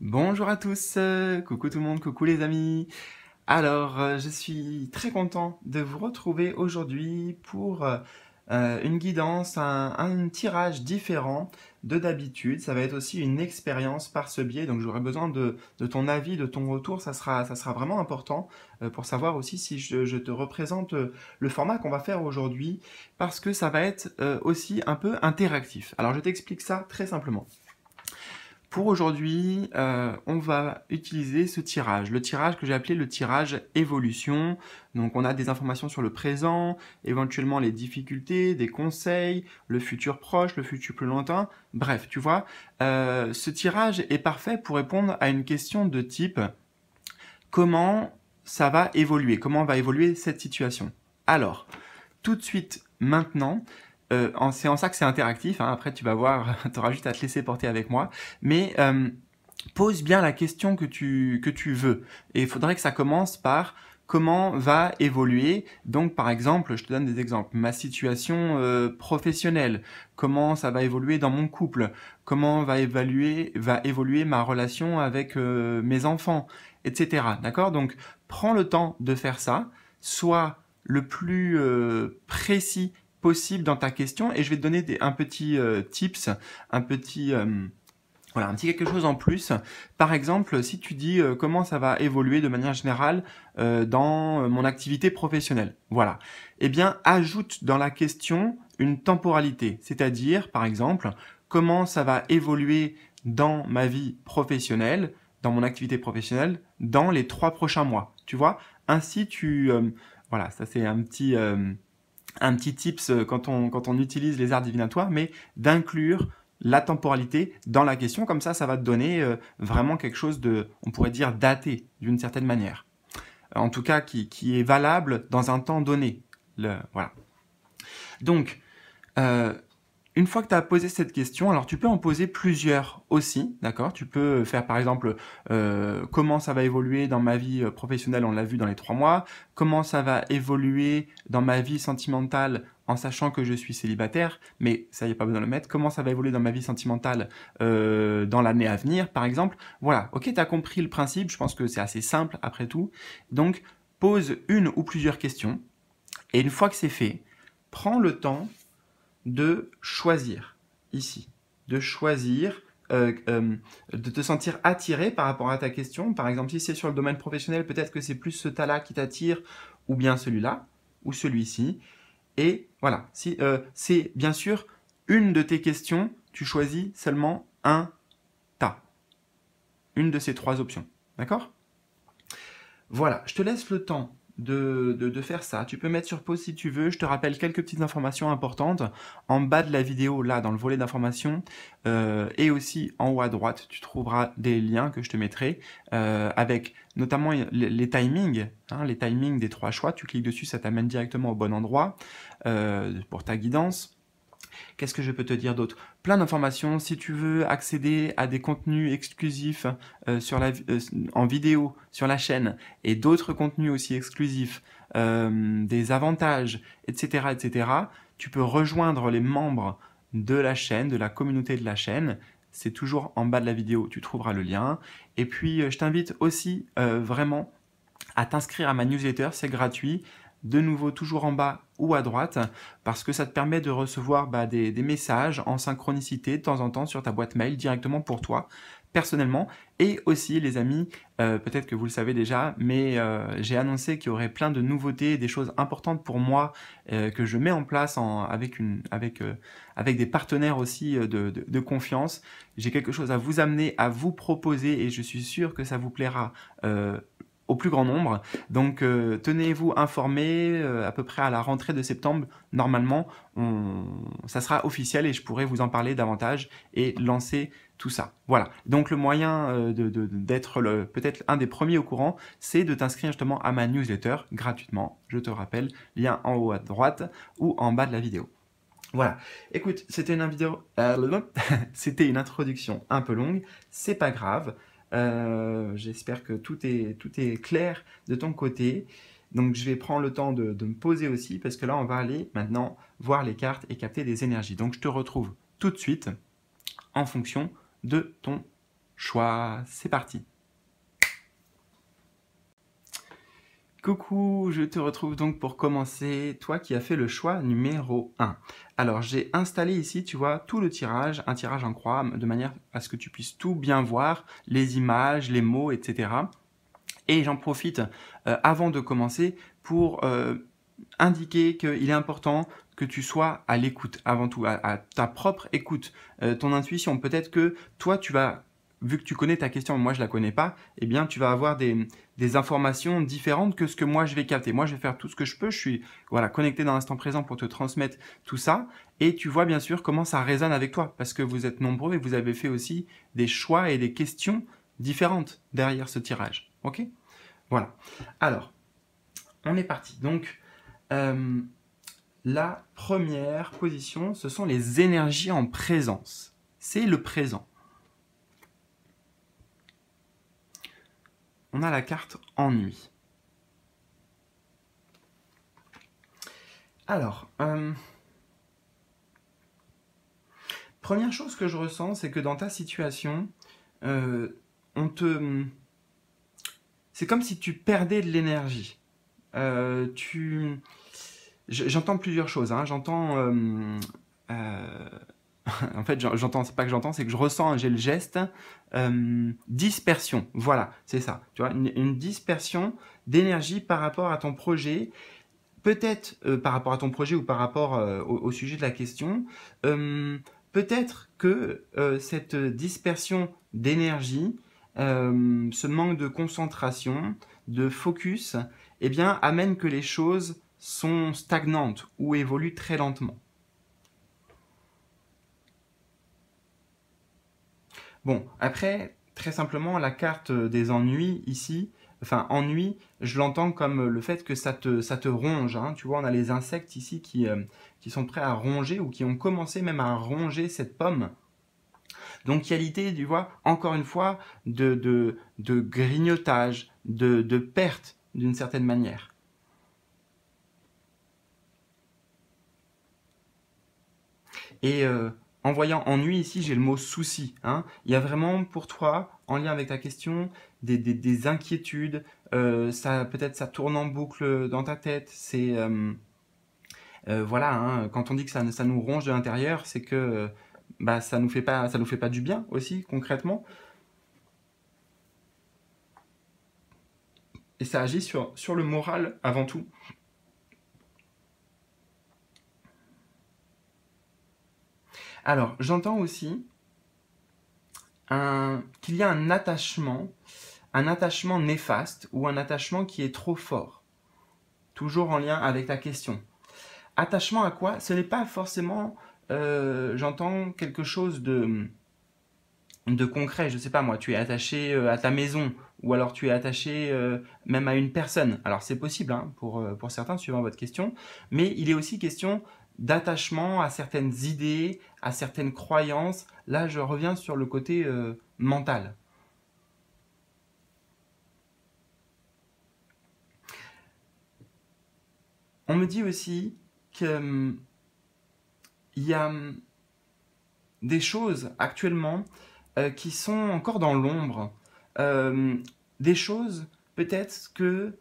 Bonjour à tous, coucou tout le monde, coucou les amis. Alors, je suis très content de vous retrouver aujourd'hui pour une guidance, un tirage différent de d'habitude. Ça va être aussi une expérience par ce biais, donc j'aurai besoin de ton avis, de ton retour. Ça sera vraiment important pour savoir aussi si je te représente le format qu'on va faire aujourd'hui, parce que ça va être aussi un peu interactif. Alors, je t'explique ça très simplement. Pour aujourd'hui, on va utiliser ce tirage, le tirage que j'ai appelé le tirage évolution. Donc on a des informations sur le présent, éventuellement les difficultés, des conseils, le futur proche, le futur plus lointain. Bref, tu vois, ce tirage est parfait pour répondre à une question de type comment ça va évoluer, comment va évoluer cette situation. Alors, tout de suite, maintenant, c'est en ça que c'est interactif, hein, après tu vas voir, tu auras juste à te laisser porter avec moi, mais pose bien la question que tu veux. Et il faudrait que ça commence par comment va évoluer, donc par exemple, je te donne des exemples, ma situation professionnelle, comment ça va évoluer dans mon couple, comment va évoluer ma relation avec mes enfants, etc. D'accord? Donc prends le temps de faire ça, sois le plus précis possible dans ta question et je vais te donner un petit tips, un petit voilà, un petit quelque chose en plus. Par exemple, si tu dis comment ça va évoluer de manière générale dans mon activité professionnelle, voilà. Eh bien, ajoute dans la question une temporalité, c'est-à-dire, par exemple, comment ça va évoluer dans ma vie professionnelle, dans mon activité professionnelle, dans les 3 prochains mois. Tu vois, ainsi voilà, ça c'est un petit tips quand on utilise les arts divinatoires, mais d'inclure la temporalité dans la question, comme ça va te donner vraiment quelque chose de, on pourrait dire, daté d'une certaine manière. En tout cas, qui est valable dans un temps donné. Voilà. Donc, euh, une fois que tu as posé cette question, alors tu peux en poser plusieurs aussi, d'accord? Tu peux faire par exemple comment ça va évoluer dans ma vie professionnelle, on l'a vu dans les 3 mois, comment ça va évoluer dans ma vie sentimentale en sachant que je suis célibataire, mais ça y est pas besoin de le mettre, comment ça va évoluer dans ma vie sentimentale dans l'année à venir par exemple. Voilà, ok, tu as compris le principe, je pense que c'est assez simple après tout. Donc pose une ou plusieurs questions, et une fois que c'est fait, prends le temps de choisir ici, de choisir, de te sentir attiré par rapport à ta question. Par exemple, si c'est sur le domaine professionnel, peut-être que c'est plus ce tas-là qui t'attire, ou bien celui-là, ou celui-ci. Et voilà, si c'est bien sûr une de tes questions, tu choisis seulement un tas, une de ces 3 options. D'accord? Voilà, je te laisse le temps de faire ça. Tu peux mettre sur pause si tu veux. Je te rappelle quelques petites informations importantes. En bas de la vidéo, là, dans le volet d'informations, et aussi en haut à droite, tu trouveras des liens que je te mettrai avec notamment les timings, hein, les timings des 3 choix. Tu cliques dessus, ça t'amène directement au bon endroit pour ta guidance. Qu'est-ce que je peux te dire d'autre? Plein d'informations. Si tu veux accéder à des contenus exclusifs en vidéo sur la chaîne et d'autres contenus aussi exclusifs, des avantages, etc., etc., tu peux rejoindre les membres de la chaîne, de la communauté de la chaîne. C'est toujours en bas de la vidéo, tu trouveras le lien. Et puis, je t'invite aussi vraiment à t'inscrire à ma newsletter, c'est gratuit. De nouveau, toujours en bas ou à droite, parce que ça te permet de recevoir des messages en synchronicité de temps en temps sur ta boîte mail directement pour toi, personnellement. Et aussi, les amis, peut-être que vous le savez déjà, mais j'ai annoncé qu'il y aurait plein de nouveautés, des choses importantes pour moi que je mets en place avec des partenaires aussi de confiance. J'ai quelque chose à vous amener, à vous proposer, et je suis sûr que ça vous plaira au plus grand nombre. Donc tenez-vous informés, à peu près à la rentrée de septembre, normalement, ça sera officiel et je pourrai vous en parler davantage et lancer tout ça. Voilà. Donc le moyen d'être peut-être un des premiers au courant, c'est de t'inscrire justement à ma newsletter gratuitement. Je te rappelle, lien en haut à droite ou en bas de la vidéo. Voilà. Écoute, c'était une introduction un peu longue. C'est pas grave. J'espère que tout est clair de ton côté. Donc je vais prendre le temps de me poser aussi parce que là on va aller maintenant voir les cartes et capter des énergies. Donc je te retrouve tout de suite en fonction de ton choix. C'est parti. Coucou, je te retrouve donc pour commencer, toi qui as fait le choix numéro 1. Alors j'ai installé ici, tu vois, tout le tirage, un tirage en croix, de manière à ce que tu puisses tout bien voir, les images, les mots, etc. Et j'en profite avant de commencer pour indiquer qu'il est important que tu sois à l'écoute avant tout, à ta propre écoute, ton intuition. Peut-être que toi, tu vas, vu que tu connais ta question, moi je la connais pas, eh bien tu vas avoir des informations différentes que ce que moi je vais capter. Moi je vais faire tout ce que je peux, je suis voilà, connecté dans l'instant présent pour te transmettre tout ça, et tu vois bien sûr comment ça résonne avec toi, parce que vous êtes nombreux et vous avez fait aussi des choix et des questions différentes derrière ce tirage. Ok ? Voilà. Alors, on est parti. Donc, la première position, ce sont les énergies en présence. C'est le présent. On a la carte ennui. Alors, première chose que je ressens, c'est que dans ta situation, c'est comme si tu perdais de l'énergie. J'entends plusieurs choses. Hein. J'entends... en fait, j'entends, c'est pas que j'entends, c'est que je ressens, j'ai le geste, dispersion. Voilà, c'est ça. Tu vois, une dispersion d'énergie par rapport à ton projet. Peut-être par rapport à ton projet ou par rapport au sujet de la question. Peut-être que cette dispersion d'énergie, ce manque de concentration, de focus, eh bien, amène que les choses sont stagnantes ou évoluent très lentement. Bon, après, très simplement, la carte des ennuis ici, enfin, ennui, je l'entends comme le fait que ça te ronge. Hein. Tu vois, on a les insectes ici qui sont prêts à ronger ou qui ont commencé même à ronger cette pomme. Donc, il y a l'idée, tu vois, encore une fois, de grignotage, de perte d'une certaine manière. Et en voyant ennui ici, j'ai le mot souci. Hein. Il y a vraiment pour toi, en lien avec ta question, des inquiétudes. Peut-être ça tourne en boucle dans ta tête. C'est voilà. Hein, quand on dit que ça nous ronge de l'intérieur, c'est que bah, ça nous fait pas du bien aussi concrètement. Et ça agit sur le moral avant tout. Alors, j'entends aussi qu'il y a un attachement néfaste ou un attachement qui est trop fort. Toujours en lien avec ta question. Attachement à quoi? Ce n'est pas forcément, j'entends quelque chose de concret. Je ne sais pas moi, tu es attaché à ta maison ou alors tu es attaché même à une personne. Alors c'est possible hein, pour certains suivant votre question, mais il est aussi question d'attachement à certaines idées, à certaines croyances. Là, je reviens sur le côté mental. On me dit aussi qu'il y a des choses actuellement qui sont encore dans l'ombre. Des choses peut-être que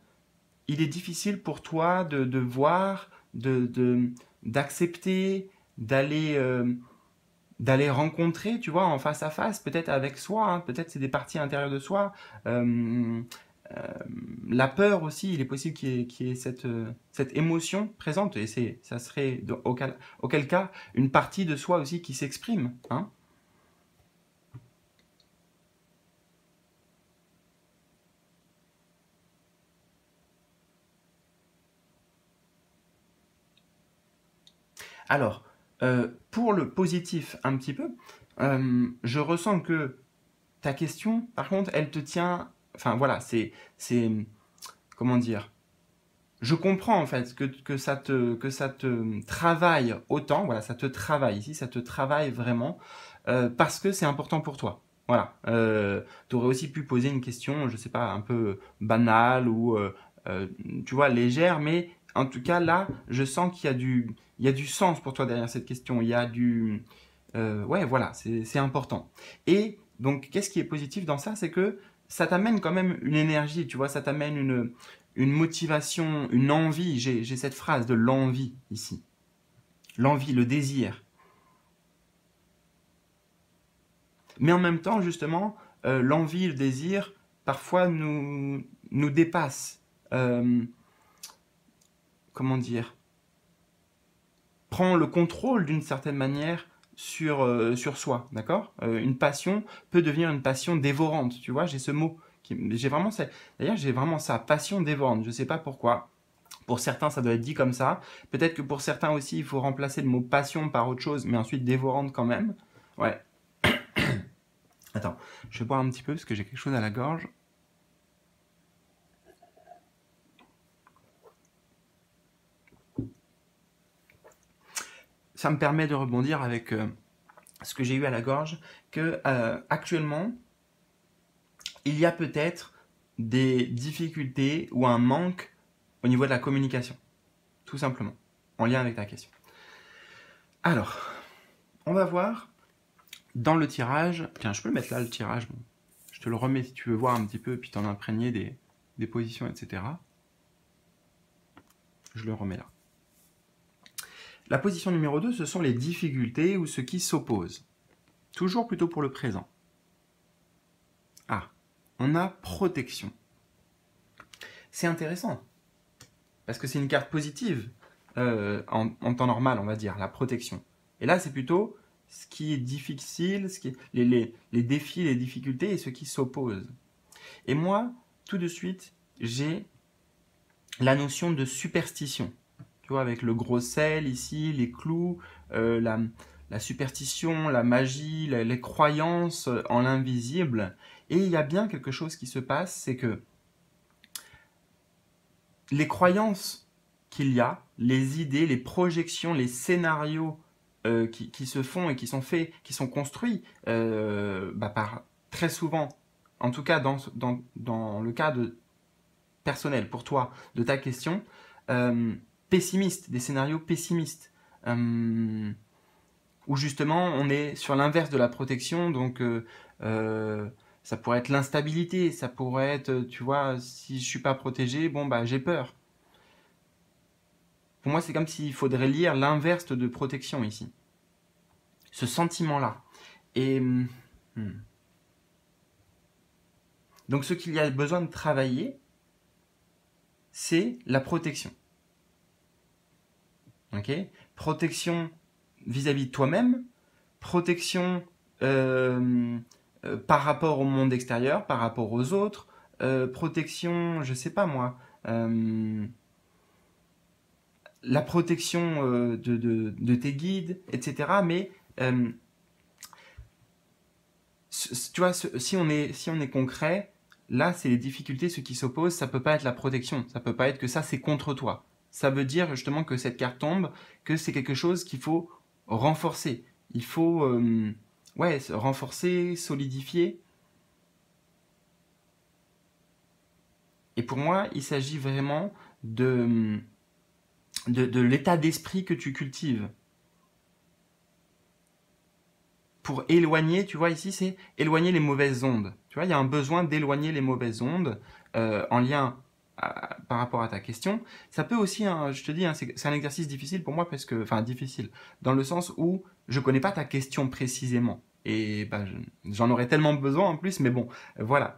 il est difficile pour toi de voir, d'accepter, d'aller rencontrer, tu vois, en face à face, peut-être avec soi, hein, peut-être c'est des parties intérieures de soi. La peur aussi, il est possible qu'il y ait cette émotion présente, et ça serait auquel cas une partie de soi aussi qui s'exprime. Hein. Alors, pour le positif un petit peu, je ressens que ta question, par contre, elle te tient... Enfin voilà, c'est comment dire? Je comprends en fait que ça te travaille autant, voilà, ça te travaille ici, ça te travaille vraiment, parce que c'est important pour toi. Voilà. Tu aurais aussi pu poser une question, je sais pas, un peu banale ou, tu vois, légère, mais en tout cas là, je sens il y a du sens pour toi derrière cette question. Il y a ouais, voilà, c'est important. Et Donc, qu'est-ce qui est positif dans ça? C'est que ça t'amène quand même une énergie, tu vois, ça t'amène une motivation, une envie. J'ai cette phrase de l'envie ici. L'envie, le désir. Mais en même temps, justement, l'envie, le désir, parfois nous dépassent. Comment dire? Prend le contrôle d'une certaine manière sur soi, d'accord? Une passion peut devenir une passion dévorante, tu vois, j'ai ce mot. J'ai vraiment ça, d'ailleurs, j'ai vraiment ça, passion dévorante, je ne sais pas pourquoi. Pour certains, ça doit être dit comme ça. Peut-être que pour certains aussi, il faut remplacer le mot passion par autre chose, mais ensuite dévorante quand même. Ouais. Attends, je vais boire un petit peu parce que j'ai quelque chose à la gorge. Ça me permet de rebondir avec ce que j'ai eu à la gorge, que actuellement, il y a peut-être des difficultés ou un manque au niveau de la communication, tout simplement, en lien avec ta question. Alors, on va voir dans le tirage. Tiens, je peux le mettre là, le tirage. Bon, je te le remets si tu veux voir un petit peu, puis t'en imprégner des positions, etc. Je le remets là. La position numéro 2, ce sont les difficultés ou ce qui s'oppose. Toujours plutôt pour le présent. Ah, on a protection. C'est intéressant, parce que c'est une carte positive en temps normal, on va dire, la protection. Et là, c'est plutôt ce qui est difficile, les défis, les difficultés et ce qui s'oppose. Et moi, tout de suite, j'ai la notion de superstition. Tu vois, avec le gros sel ici, les clous, la superstition, la magie, les croyances en l'invisible. Et il y a bien quelque chose qui se passe, c'est que les croyances qu'il y a, les idées, les projections, les scénarios qui se font et qui sont faits, qui sont construits par très souvent, en tout cas dans le cas personnel pour toi de ta question, pessimistes, des scénarios pessimistes, où justement on est sur l'inverse de la protection, donc ça pourrait être l'instabilité, ça pourrait être, tu vois, si je suis pas protégé, bon bah j'ai peur. Pour moi, c'est comme s'il faudrait lire l'inverse de protection ici. Ce sentiment-là. Et donc, ce qu'il y a besoin de travailler, c'est la protection. Ok? Protection vis-à-vis de toi-même, protection par rapport au monde extérieur, par rapport aux autres, protection, je sais pas moi, la protection de tes guides, etc. Mais tu vois, si on est concret, là, c'est les difficultés, ce qui s'oppose, ça peut pas être la protection, ça peut pas être que ça, c'est contre toi. Ça veut dire justement que cette carte tombe, que c'est quelque chose qu'il faut renforcer. Il faut renforcer, solidifier. Et pour moi, il s'agit vraiment de l'état d'esprit que tu cultives. Pour éloigner, tu vois, ici, c'est éloigner les mauvaises ondes. Tu vois, il y a un besoin d'éloigner les mauvaises ondes en lien par rapport à ta question. Ça peut aussi, je te dis, c'est un exercice difficile pour moi parce que, enfin, difficile, dans le sens où je connais pas ta question précisément. Et bah, j'en aurais tellement besoin en plus, mais bon, voilà,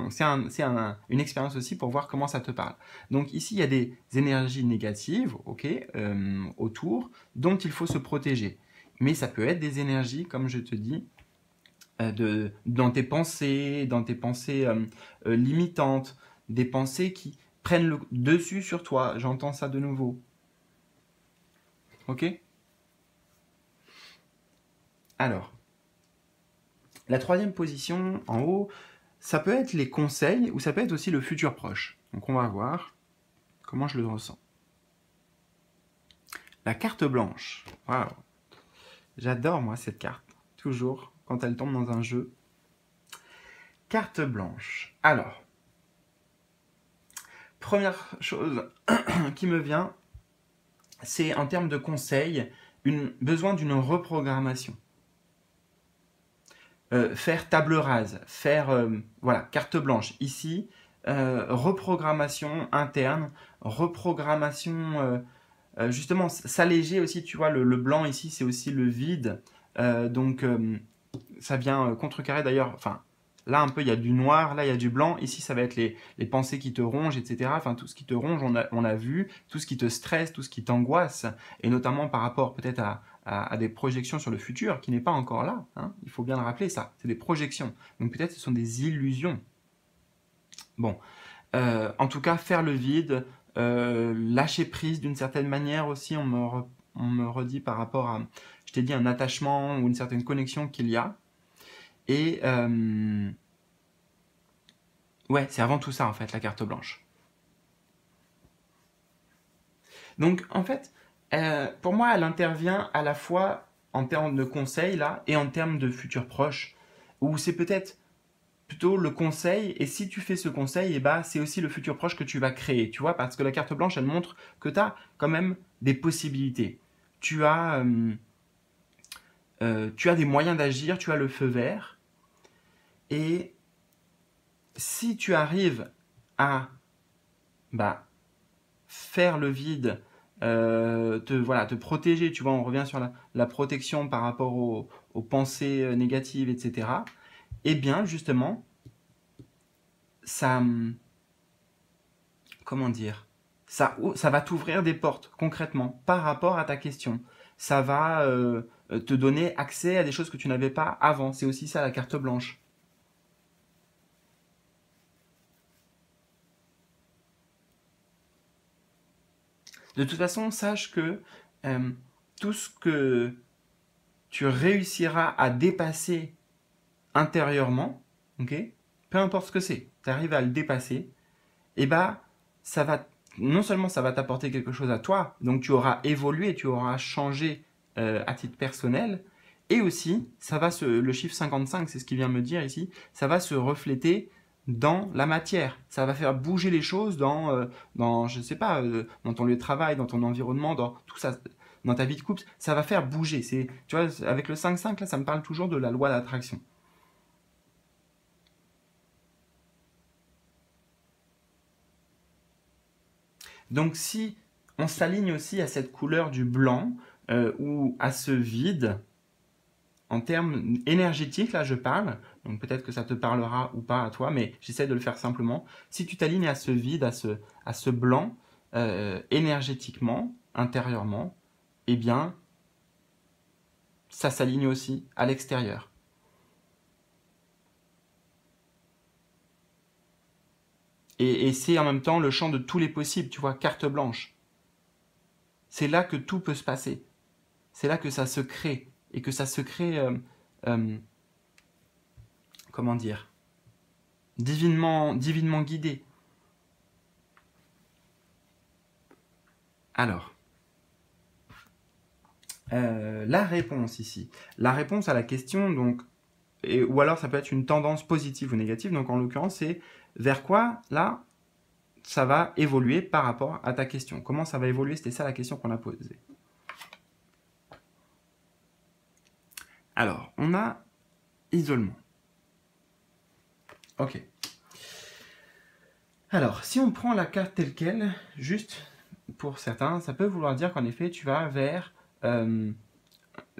c'est une expérience aussi pour voir comment ça te parle. Donc ici, il y a des énergies négatives, ok, autour, dont il faut se protéger. Mais ça peut être des énergies, comme je te dis, dans tes pensées limitantes, des pensées qui prennent le dessus sur toi. J'entends ça de nouveau. Ok? Alors, la troisième position en haut, ça peut être les conseils ou ça peut être aussi le futur proche. Donc on va voir comment je le ressens. La carte blanche. Waouh! J'adore moi cette carte. Toujours quand elle tombe dans un jeu. Carte blanche. Alors, première chose qui me vient, c'est en termes de conseils, besoin d'une reprogrammation. faire table rase, faire voilà, carte blanche. Ici, reprogrammation interne, reprogrammation, justement, s'alléger aussi, tu vois, le blanc ici, c'est aussi le vide. Donc, ça vient contrecarrer d'ailleurs, enfin, là un peu il y a du noir, là il y a du blanc, ici ça va être les pensées qui te rongent, etc. Enfin, tout ce qui te ronge, on a vu, tout ce qui te stresse, tout ce qui t'angoisse, et notamment par rapport peut-être à des projections sur le futur qui n'est pas encore là, hein. Il faut bien le rappeler ça, c'est des projections. Donc peut-être ce sont des illusions. Bon, en tout cas, faire le vide, lâcher prise d'une certaine manière aussi, on me redit par rapport à, je t'ai dit, un attachement ou une certaine connexion qu'il y a. Et ouais, c'est avant tout ça en fait, la carte blanche. Donc en fait, pour moi, elle intervient à la fois en termes de conseils là et en termes de futurs proches, où c'est peut-être plutôt le conseil, et si tu fais ce conseil, et bah, c'est aussi le futur proche que tu vas créer, tu vois, parce que la carte blanche, elle montre que tu as quand même des possibilités. Tu as, tu as des moyens d'agir, tu as le feu vert, et si tu arrives à bah, faire le vide, voilà, te protéger, tu vois, on revient sur la protection par rapport aux pensées négatives, etc., eh bien, justement, ça, comment dire, ça va t'ouvrir des portes concrètement par rapport à ta question. Ça va te donner accès à des choses que tu n'avais pas avant. C'est aussi ça la carte blanche. De toute façon, sache que euh, tout ce que tu réussiras à dépasser intérieurement, ok, peu importe ce que c'est, tu arrives à le dépasser, et bah ça va non seulement ça va t'apporter quelque chose à toi, donc tu auras évolué, tu auras changé à titre personnel, et aussi ça va le chiffre 55, c'est ce qu'il vient me dire ici, ça va se refléter dans la matière, ça va faire bouger les choses dans je sais pas, dans ton lieu de travail, dans ton environnement, dans tout ça, dans ta vie de couple, ça va faire bouger. C'est, tu vois, avec le 5-5 là, ça me parle toujours de la loi d'attraction. Donc si on s'aligne aussi à cette couleur du blanc ou à ce vide, en termes énergétiques, là je parle, donc peut-être que ça te parlera ou pas à toi, mais j'essaie de le faire simplement. Si tu t'alignes à ce vide, à ce blanc, énergétiquement, intérieurement, eh bien, ça s'aligne aussi à l'extérieur. Et c'est en même temps le champ de tous les possibles, tu vois, carte blanche. C'est là que tout peut se passer. C'est là que ça se crée. Et que ça se crée, euh, comment dire, divinement guidé. Alors, la réponse ici. La réponse à la question, donc, ou alors ça peut être une tendance positive ou négative, donc en l'occurrence, c'est vers quoi, là, ça va évoluer par rapport à ta question. Comment ça va évoluer? C'était ça la question qu'on a posée. Alors, on a isolement. Ok. Alors, si on prend la carte telle qu'elle, juste pour certains, ça peut vouloir dire qu'en effet, tu vas vers...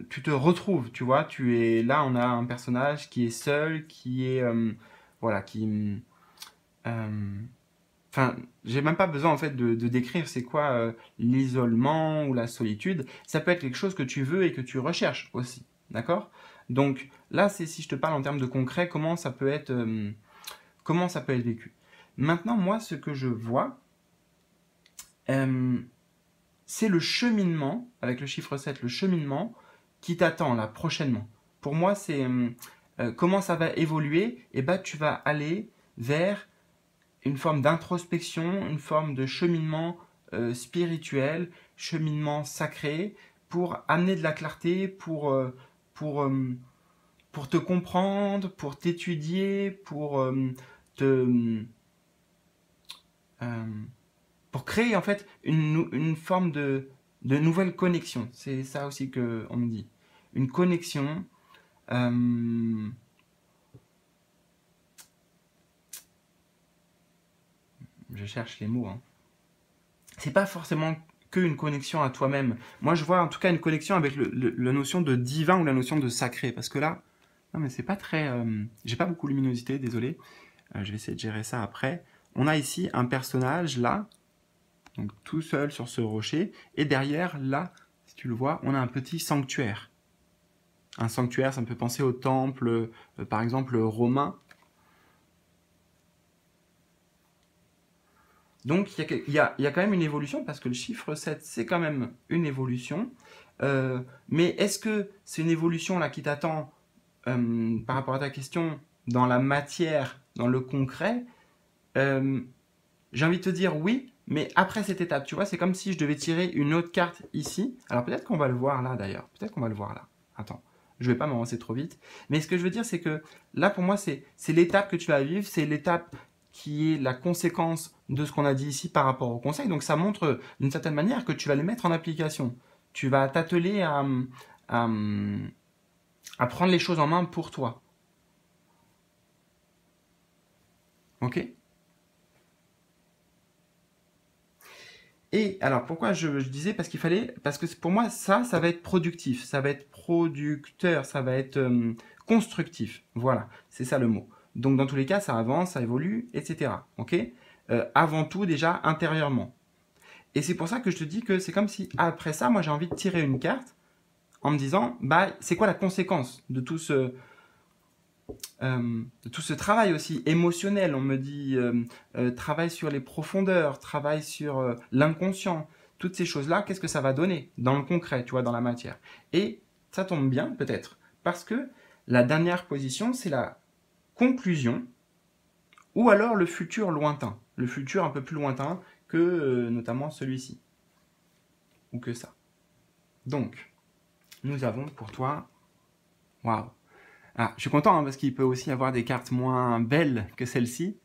tu te retrouves, tu vois, tu es là, on a un personnage qui est seul, qui est... voilà, qui... Enfin, j'ai même pas besoin en fait de décrire c'est quoi l'isolement ou la solitude. Ça peut être quelque chose que tu veux et que tu recherches aussi, d'accord? Donc là, c'est si je te parle en termes de concret, comment ça peut être vécu. Maintenant, moi, ce que je vois, euh, c'est le cheminement, avec le chiffre 7, le cheminement qui t'attend là prochainement. Pour moi, c'est comment ça va évoluer, et bah tu vas aller vers une forme d'introspection, une forme de cheminement spirituel, cheminement sacré, pour amener de la clarté, pour, euh, pour te comprendre, pour t'étudier, te, euh, pour créer en fait une forme de nouvelle connexion. C'est ça aussi qu'on me dit. Une connexion je cherche les mots, hein. C'est pas forcément qu'une connexion à toi-même. Moi, je vois en tout cas une connexion avec la notion de divin ou la notion de sacré. Parce que là, non, mais c'est pas très. J'ai pas beaucoup de luminosité, désolé. Je vais essayer de gérer ça après. On a ici un personnage là, donc tout seul sur ce rocher. Et derrière, là, si tu le vois, on a un petit sanctuaire. Un sanctuaire, ça me fait penser au temple, par exemple, romain. Donc, il y a quand même une évolution, parce que le chiffre 7, c'est quand même une évolution. Mais est-ce que c'est une évolution là qui t'attend par rapport à ta question dans la matière, dans le concret? J'ai envie de te dire oui, mais après cette étape, tu vois, c'est comme si je devais tirer une autre carte ici. Alors peut-être qu'on va le voir là d'ailleurs. Peut-être qu'on va le voir là. Attends, je vais pas m'avancer trop vite. Mais ce que je veux dire, c'est que là, pour moi, c'est l'étape que tu vas vivre, c'est l'étape qui est la conséquence de ce qu'on a dit ici par rapport au conseil. Donc ça montre d'une certaine manière que tu vas les mettre en application. Tu vas t'atteler à, à prendre les choses en main pour toi. Ok? Et alors pourquoi je disais parce qu'il fallait parce que pour moi ça va être productif, ça va être producteur, ça va être constructif. Voilà, c'est ça le mot. Donc dans tous les cas ça avance, ça évolue, etc. Ok. Avant tout déjà intérieurement. Et c'est pour ça que je te dis que c'est comme si après ça moi j'ai envie de tirer une carte en me disant bah c'est quoi la conséquence de tout ce travail aussi émotionnel. On me dit travail sur les profondeurs, travail sur l'inconscient. Toutes ces choses-là, qu'est-ce que ça va donner dans le concret, tu vois, dans la matière. Et ça tombe bien, peut-être, parce que la dernière position, c'est la conclusion ou alors le futur lointain. Le futur un peu plus lointain que notamment celui-ci. Ou que ça. Donc, nous avons pour toi... Waouh. Ah, je suis content hein, parce qu'il peut aussi y avoir des cartes moins belles que celle-ci.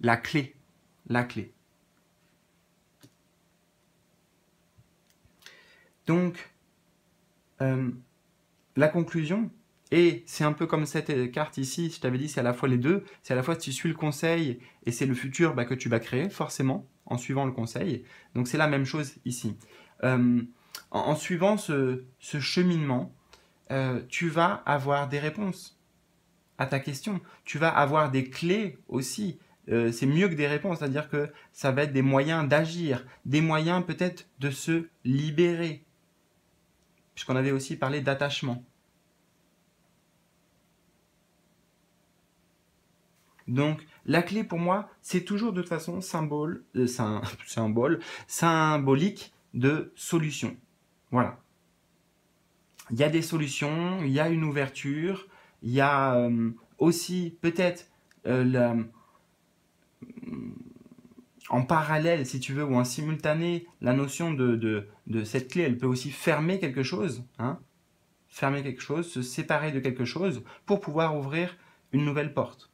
La clé. La clé. Donc, la conclusion, et c'est un peu comme cette carte ici, je t'avais dit, c'est à la fois les deux. C'est à la fois si tu suis le conseil et c'est le futur que tu vas créer, forcément, en suivant le conseil. Donc, c'est la même chose ici. En suivant ce cheminement, tu vas avoir des réponses à ta question. Tu vas avoir des clés aussi. C'est mieux que des réponses, c'est-à-dire que ça va être des moyens d'agir, des moyens peut-être de se libérer, puisqu'on avait aussi parlé d'attachement. Donc, la clé pour moi, c'est toujours de toute façon symbolique de solution. Voilà. Il y a des solutions, il y a une ouverture, il y a aussi peut-être en parallèle, si tu veux, ou en simultané, la notion de cette clé, elle peut aussi fermer quelque chose, hein, fermer quelque chose, se séparer de quelque chose pour pouvoir ouvrir une nouvelle porte.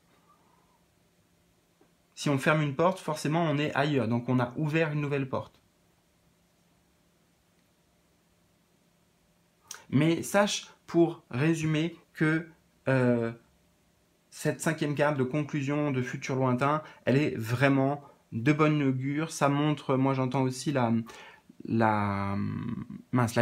Si on ferme une porte, forcément on est ailleurs, donc on a ouvert une nouvelle porte. Mais sache, pour résumer, que cette cinquième carte de conclusion de futur lointain, elle est vraiment de bonne augure. Ça montre, moi j'entends aussi la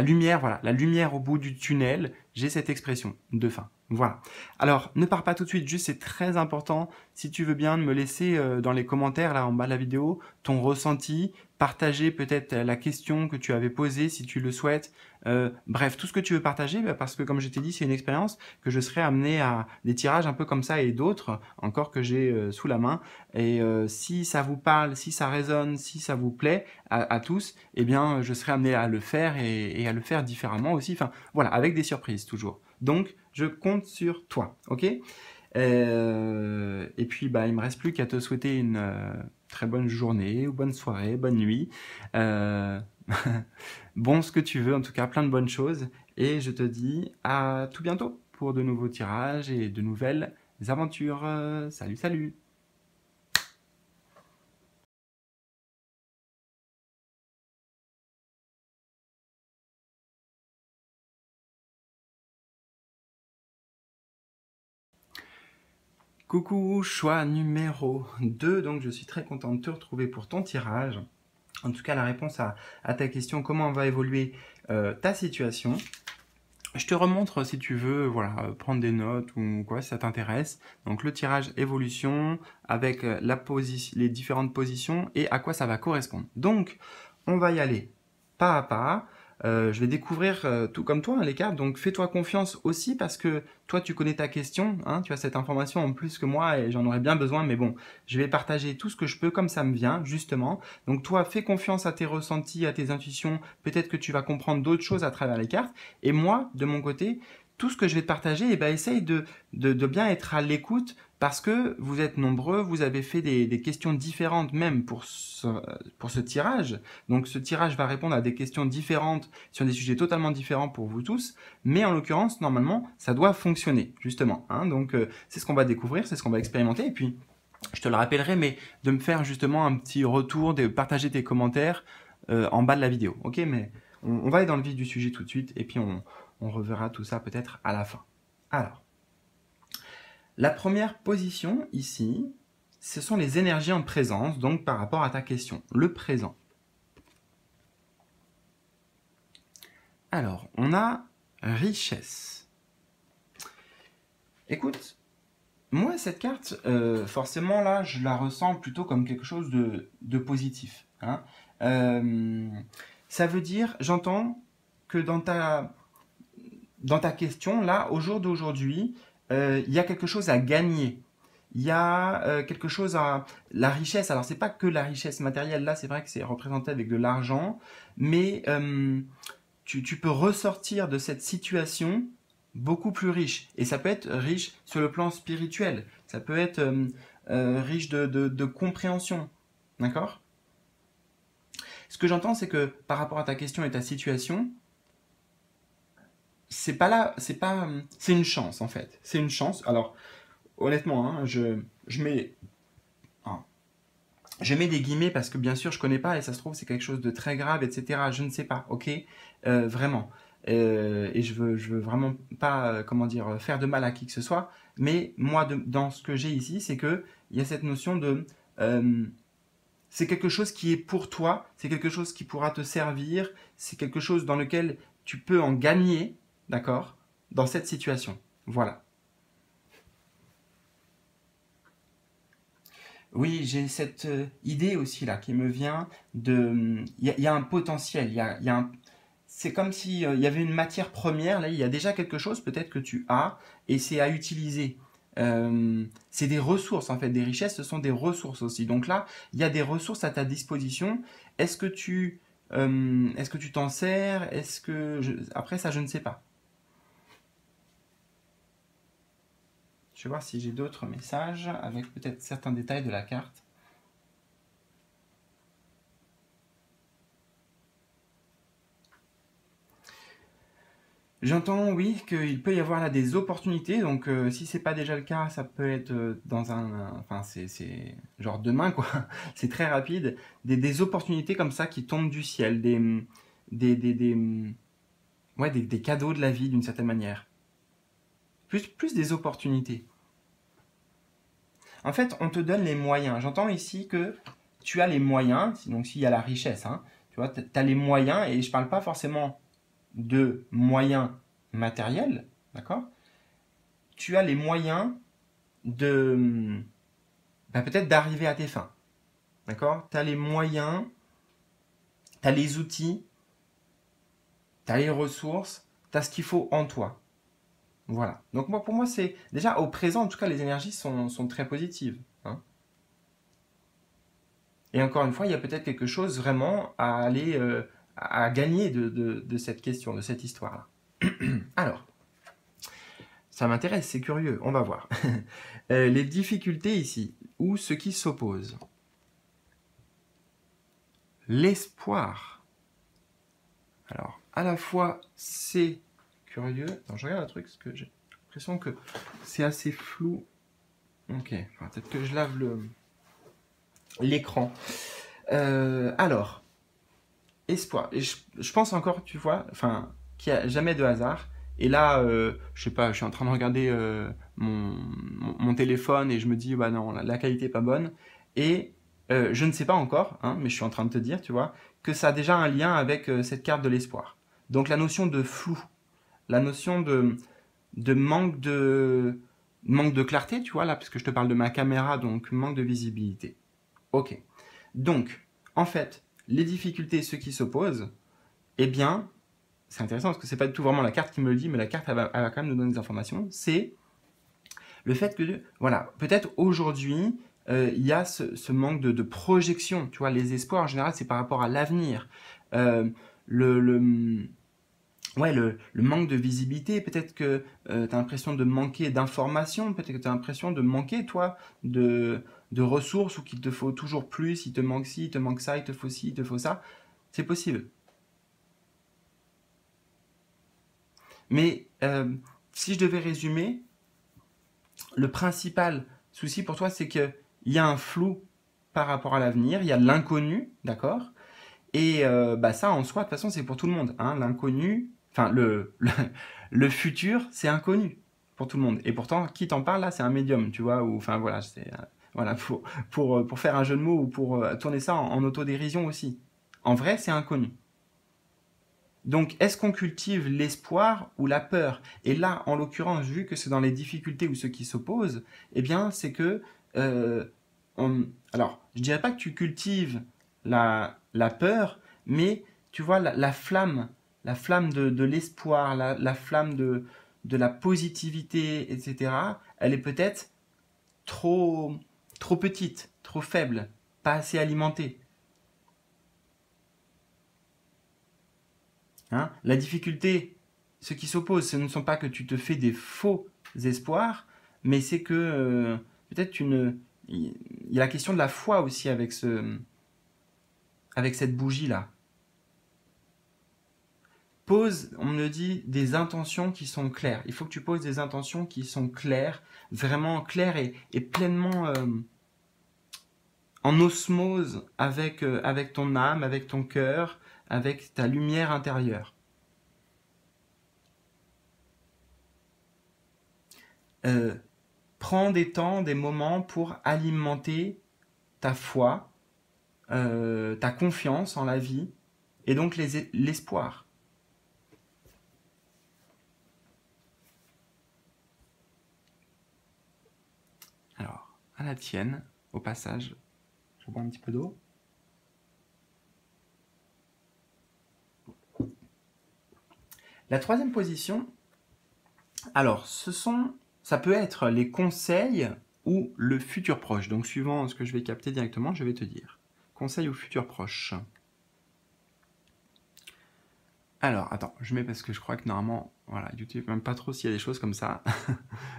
lumière, voilà, la lumière au bout du tunnel. J'ai cette expression de fin. Voilà. Alors, ne pars pas tout de suite, juste c'est très important, si tu veux bien, de me laisser dans les commentaires, là en bas de la vidéo, ton ressenti, partager peut-être la question que tu avais posée, si tu le souhaites. Bref, tout ce que tu veux partager, parce que comme je t'ai dit, c'est une expérience que je serai amené à des tirages un peu comme ça et d'autres encore que j'ai sous la main. Et si ça vous parle, si ça résonne, si ça vous plaît à tous, eh bien, je serai amené à le faire et à le faire différemment aussi. Enfin, voilà, avec des surprises toujours. Donc, je compte sur toi, ok? Et puis, bah, il me reste plus qu'à te souhaiter une très bonne journée, ou bonne soirée, bonne nuit. Bon, ce que tu veux, en tout cas, plein de bonnes choses. Et je te dis à tout bientôt pour de nouveaux tirages et de nouvelles aventures. Salut, salut! Coucou, choix numéro 2, donc je suis très content de te retrouver pour ton tirage. En tout cas, la réponse à ta question, comment va évoluer ta situation. Je te remontre si tu veux, voilà, prendre des notes ou quoi, si ça t'intéresse. Donc le tirage évolution avec les différentes positions et à quoi ça va correspondre. Donc, on va y aller pas à pas. Je vais découvrir tout comme toi, hein, les cartes, donc fais-toi confiance aussi parce que toi tu connais ta question, hein, tu as cette information en plus que moi et j'en aurais bien besoin, mais bon, je vais partager tout ce que je peux comme ça me vient, justement. Donc toi, fais confiance à tes ressentis, à tes intuitions, peut-être que tu vas comprendre d'autres choses à travers les cartes, et moi, de mon côté, tout ce que je vais te partager, eh ben, essaye de bien être à l'écoute parce que vous êtes nombreux, vous avez fait des questions différentes même pour ce tirage. Donc ce tirage va répondre à des questions différentes sur des sujets totalement différents pour vous tous, mais en l'occurrence, normalement, ça doit fonctionner, justement. Hein. Donc c'est ce qu'on va découvrir, c'est ce qu'on va expérimenter, et puis je te le rappellerai, mais de me faire justement un petit retour, de partager tes commentaires en bas de la vidéo. Ok, mais on va aller dans le vif du sujet tout de suite, et puis on reverra tout ça peut-être à la fin. Alors, la première position ici, ce sont les énergies en présence, donc par rapport à ta question, le présent. Alors, on a richesse. Écoute, moi, cette carte, forcément, là, je la ressens plutôt comme quelque chose de positif. Hein. Ça veut dire, j'entends que dans ta question, là, au jour d'aujourd'hui, il y a quelque chose à gagner. Il y a quelque chose à... La richesse, alors c'est pas que la richesse matérielle, là c'est vrai que c'est représenté avec de l'argent, mais tu peux ressortir de cette situation beaucoup plus riche. Et ça peut être riche sur le plan spirituel, ça peut être riche de compréhension, d'accord? Ce que j'entends, c'est que par rapport à ta question et ta situation, c'est pas là, c'est une chance en fait. C'est une chance. Alors, honnêtement, hein, je mets des guillemets parce que bien sûr je connais pas et ça se trouve c'est quelque chose de très grave, etc. Je ne sais pas, ok, vraiment. Et je veux vraiment pas, comment dire, faire de mal à qui que ce soit. Mais moi, dans ce que j'ai ici, c'est que il y a cette notion de c'est quelque chose qui est pour toi, c'est quelque chose qui pourra te servir, c'est quelque chose dans lequel tu peux en gagner, d'accord, dans cette situation. Voilà. Oui, j'ai cette idée aussi là qui me vient de... Il y a un potentiel, c'est comme s'il y avait une matière première, là il y a déjà quelque chose peut-être que tu as et c'est à utiliser. C'est des ressources en fait, des richesses, ce sont des ressources aussi. Donc là, il y a des ressources à ta disposition. Est-ce que tu t'en sers? Après ça, je ne sais pas. Je vais voir si j'ai d'autres messages avec peut-être certains détails de la carte. J'entends, oui, qu'il peut y avoir là des opportunités. Donc, si c'est pas déjà le cas, ça peut être dans enfin, c'est genre demain, quoi. C'est très rapide. Des opportunités comme ça qui tombent du ciel, des cadeaux de la vie d'une certaine manière. Plus des opportunités. En fait, on te donne les moyens. J'entends ici que tu as les moyens, donc s'il y a la richesse, hein, tu vois, tu as les moyens, et je ne parle pas forcément de moyens matériels, d'accord? Tu as les moyens peut-être d'arriver à tes fins, d'accord? Tu as les moyens, tu as les outils, tu as les ressources, tu as ce qu'il faut en toi. Voilà. Donc pour moi, c'est déjà au présent, en tout cas, les énergies sont très positives. Hein. Et encore une fois, il y a peut-être quelque chose vraiment à aller à gagner de cette question, de cette histoire-là. Alors, ça m'intéresse, c'est curieux, on va voir. Les difficultés ici, ou ce qui s'oppose. L'espoir. Alors, à la fois, c'est curieux. Attends, je regarde un truc, parce que j'ai l'impression que c'est assez flou. Ok, peut-être que je lave l'écran. Alors, espoir. Et je pense encore, tu vois, enfin, qu'il n'y a jamais de hasard. Et là, je sais pas, je suis en train de regarder mon téléphone et je me dis, bah non, la qualité est pas bonne. Et je ne sais pas encore, hein, mais je suis en train de te dire, tu vois, que ça a déjà un lien avec cette carte de l'espoir. Donc la notion de flou, la notion de manque de clarté, tu vois, là, parce que je te parle de ma caméra, donc manque de visibilité. Ok. Donc, en fait, les difficultés, ceux qui s'opposent, eh bien, c'est intéressant parce que c'est pas du tout vraiment la carte qui me le dit, mais la carte elle va quand même nous donner des informations. C'est le fait que, voilà, peut-être aujourd'hui, il y a ce manque de projection. Tu vois, les espoirs en général, c'est par rapport à l'avenir. Euh, le, ouais, le manque de visibilité, peut-être que tu as l'impression de manquer d'informations, peut-être que tu as l'impression de manquer, toi, de ressources ou qu'il te faut toujours plus, il te manque ci, il te manque ça, il te faut ci, il te faut ça. C'est possible. Mais si je devais résumer, le principal souci pour toi, c'est qu'il y a un flou par rapport à l'avenir, il y a l'inconnu, d'accord? Et bah ça, en soi, de toute façon, c'est pour tout le monde, hein. L'inconnu, enfin, le futur, c'est inconnu pour tout le monde. Et pourtant, qui t'en parle là, c'est un médium, tu vois, ou enfin voilà, c'est voilà pour faire un jeu de mots ou pour tourner ça en autodérision aussi. En vrai, c'est inconnu. Donc, est-ce qu'on cultive l'espoir ou la peur? Et là, en l'occurrence, vu que c'est dans les difficultés ou ceux qui s'opposent, eh bien, c'est que, euh, alors, je dirais pas que tu cultives la peur, mais tu vois, la flamme de l'espoir, la flamme de la positivité, etc., elle est peut-être trop, trop petite, trop faible, pas assez alimentée. Hein. La difficulté, ce qui s'oppose, ce ne sont pas que tu te fais des faux espoirs, mais c'est que peut-être tu ne... Il y a la question de la foi aussi avec cette bougie-là. Pose, on me dit, des intentions qui sont claires. Il faut que tu poses des intentions qui sont claires, vraiment claires et pleinement en osmose avec ton âme, avec ton cœur, avec ta lumière intérieure. Euh, Prends des temps, des moments pour alimenter ta foi, ta confiance en la vie et donc l'espoir. Alors, à la tienne, au passage, je bois un petit peu d'eau. La troisième position, alors, ça peut être les conseils ou le futur proche. Donc, suivant ce que je vais capter directement, je vais te dire. Conseil ou futur proche. Alors, attends, je mets parce que je crois que normalement, voilà, YouTube même pas trop s'il y a des choses comme ça.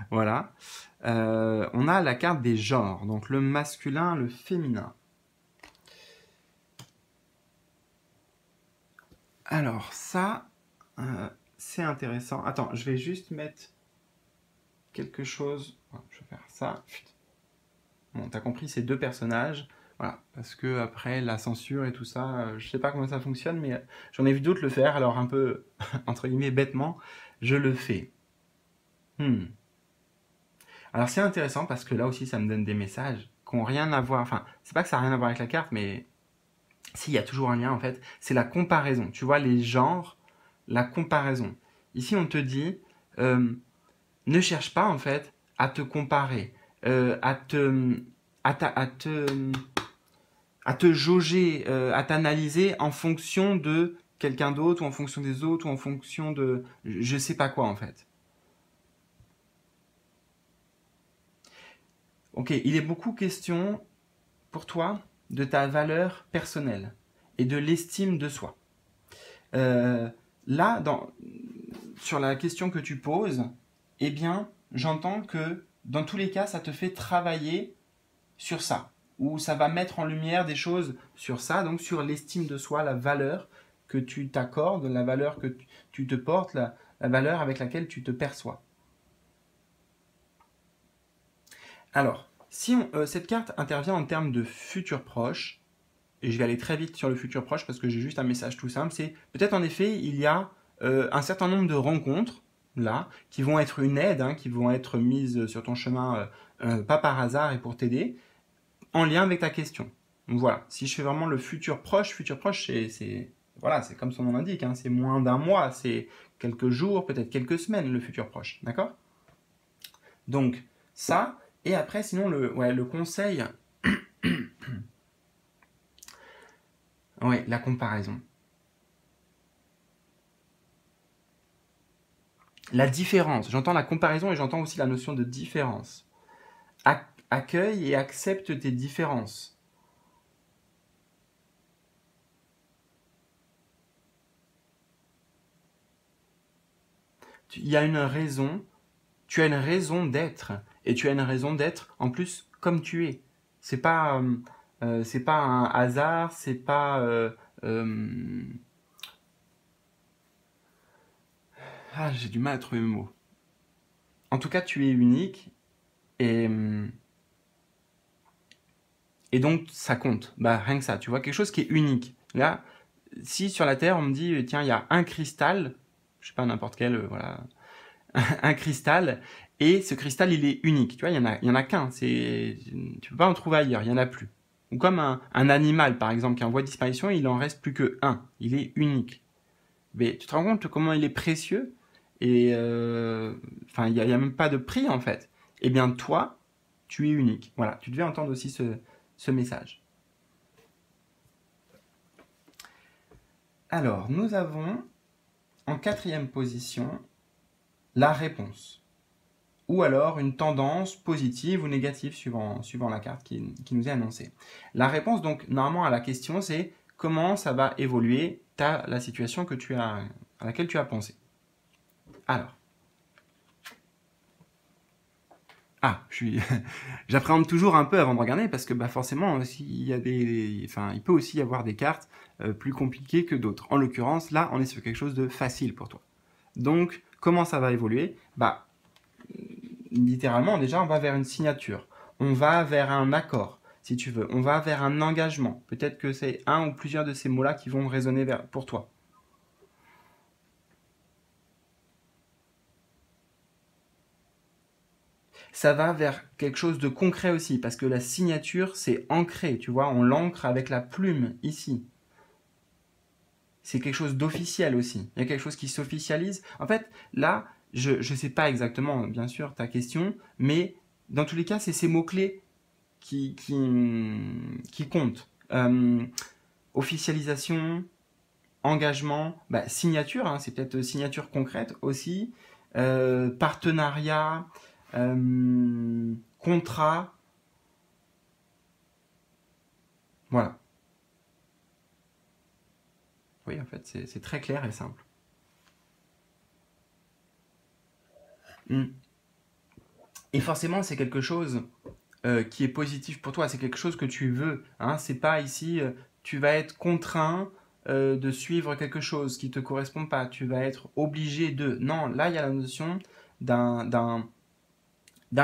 Voilà. On a la carte des genres, donc le masculin, le féminin. Alors, ça, c'est intéressant. Attends, je vais juste mettre quelque chose. Je vais faire ça. Bon, t'as compris, c'est deux personnages. Voilà, parce que après la censure et tout ça, je sais pas comment ça fonctionne, mais j'en ai vu d'autres le faire, alors un peu, entre guillemets, bêtement, je le fais. Hmm. Alors c'est intéressant parce que là aussi ça me donne des messages qui n'ont rien à voir, enfin, c'est pas que ça n'a rien à voir avec la carte, mais s'il y a toujours un lien en fait, c'est la comparaison. Tu vois, les genres, la comparaison. Ici on te dit, euh, ne cherche pas en fait à te comparer, à te, à te à te jauger, à t'analyser en fonction de quelqu'un d'autre, ou en fonction des autres, ou en fonction de je sais pas quoi en fait. Ok, il est beaucoup question pour toi de ta valeur personnelle et de l'estime de soi. Euh, Là, sur la question que tu poses, eh bien, j'entends que dans tous les cas, ça te fait travailler sur ça, où ça va mettre en lumière des choses sur ça, donc sur l'estime de soi, la valeur que tu t'accordes, la valeur que tu te portes, la valeur avec laquelle tu te perçois. Alors, si cette carte intervient en termes de futur proche, et je vais aller très vite sur le futur proche parce que j'ai juste un message tout simple, c'est peut-être en effet il y a un certain nombre de rencontres là, qui vont être une aide, hein, qui vont être mises sur ton chemin, pas par hasard et pour t'aider, en lien avec ta question. Donc voilà, si je fais vraiment le futur proche, voilà, c'est comme son nom l'indique, hein, c'est moins d'un mois, c'est quelques jours, peut-être quelques semaines, le futur proche, d'accord? Donc ça, et après sinon le conseil, ouais, la comparaison. La différence, j'entends la comparaison et j'entends aussi la notion de différence. Accueille et accepte tes différences. Il y a une raison, tu as une raison d'être, et tu as une raison d'être en plus comme tu es. C'est pas un hasard, c'est pas j'ai du mal à trouver mes mots. En tout cas, tu es unique et et donc ça compte. Bah rien que ça, tu vois quelque chose qui est unique. Là, si sur la Terre on me dit tiens il y a un cristal, je sais pas n'importe quel voilà un cristal et ce cristal il est unique. Tu vois il y en a qu'un. Tu peux pas en trouver ailleurs. Il y en a plus. Ou comme un animal par exemple qui est en voie de disparition, il en reste plus que un. Il est unique. Mais tu te rends compte comment il est précieux et enfin il y a même pas de prix en fait. Eh bien toi tu es unique. Voilà, tu devais entendre aussi ce message. Alors, nous avons en quatrième position la réponse. Ou alors une tendance positive ou négative suivant la carte qui nous est annoncée. La réponse, donc, normalement à la question, c'est comment ça va évoluer la situation à laquelle tu as pensé. Alors. J'appréhende toujours un peu avant de regarder parce que bah, forcément, il peut aussi y avoir des cartes plus compliquées que d'autres. En l'occurrence, là, on est sur quelque chose de facile pour toi. Donc, comment ça va évoluer? Bah, littéralement, déjà, on va vers une signature. On va vers un accord, si tu veux. On va vers un engagement. Peut-être que c'est un ou plusieurs de ces mots-là qui vont résonner pour toi. Ça va vers quelque chose de concret aussi, parce que la signature, c'est ancré, tu vois, on l'ancre avec la plume ici. C'est quelque chose d'officiel aussi. Il y a quelque chose qui s'officialise. En fait, là, je ne sais pas exactement, bien sûr, ta question, mais dans tous les cas, c'est ces mots-clés qui comptent. Officialisation, engagement, bah, signature, hein, c'est peut-être signature concrète aussi, partenariat, contrat, voilà. Oui, en fait, c'est très clair et simple. Mm. Et forcément, c'est quelque chose qui est positif pour toi, c'est quelque chose que tu veux. Hein. C'est pas ici, tu vas être contraint de suivre quelque chose qui te correspond pas, tu vas être obligé de. Non, là, il y a la notion d'un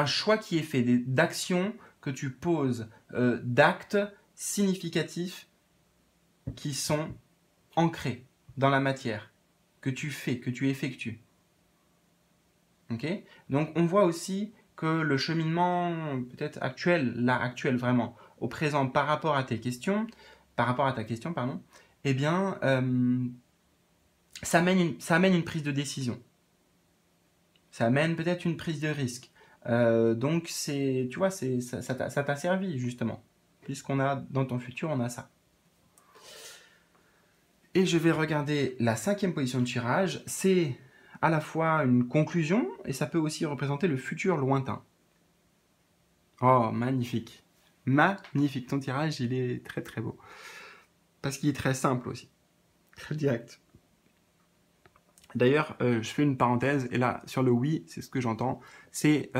choix qui est fait, d'actions que tu poses, d'actes significatifs qui sont ancrés dans la matière, que tu fais, que tu effectues. Okay. Donc on voit aussi que le cheminement peut-être actuel, là actuel vraiment, au présent par rapport à par rapport à ta question, pardon, eh bien ça amène une prise de décision. Ça amène peut-être une prise de risque. Donc tu vois, ça t'a servi justement, puisqu'on a dans ton futur on a ça. Et je vais regarder la cinquième position de tirage. C'est à la fois une conclusion et ça peut aussi représenter le futur lointain. Oh, magnifique. Magnifique. Ton tirage, il est très très beau. Parce qu'il est très simple aussi. Très direct. D'ailleurs, je fais une parenthèse, et là, sur le oui, c'est ce que j'entends. C'est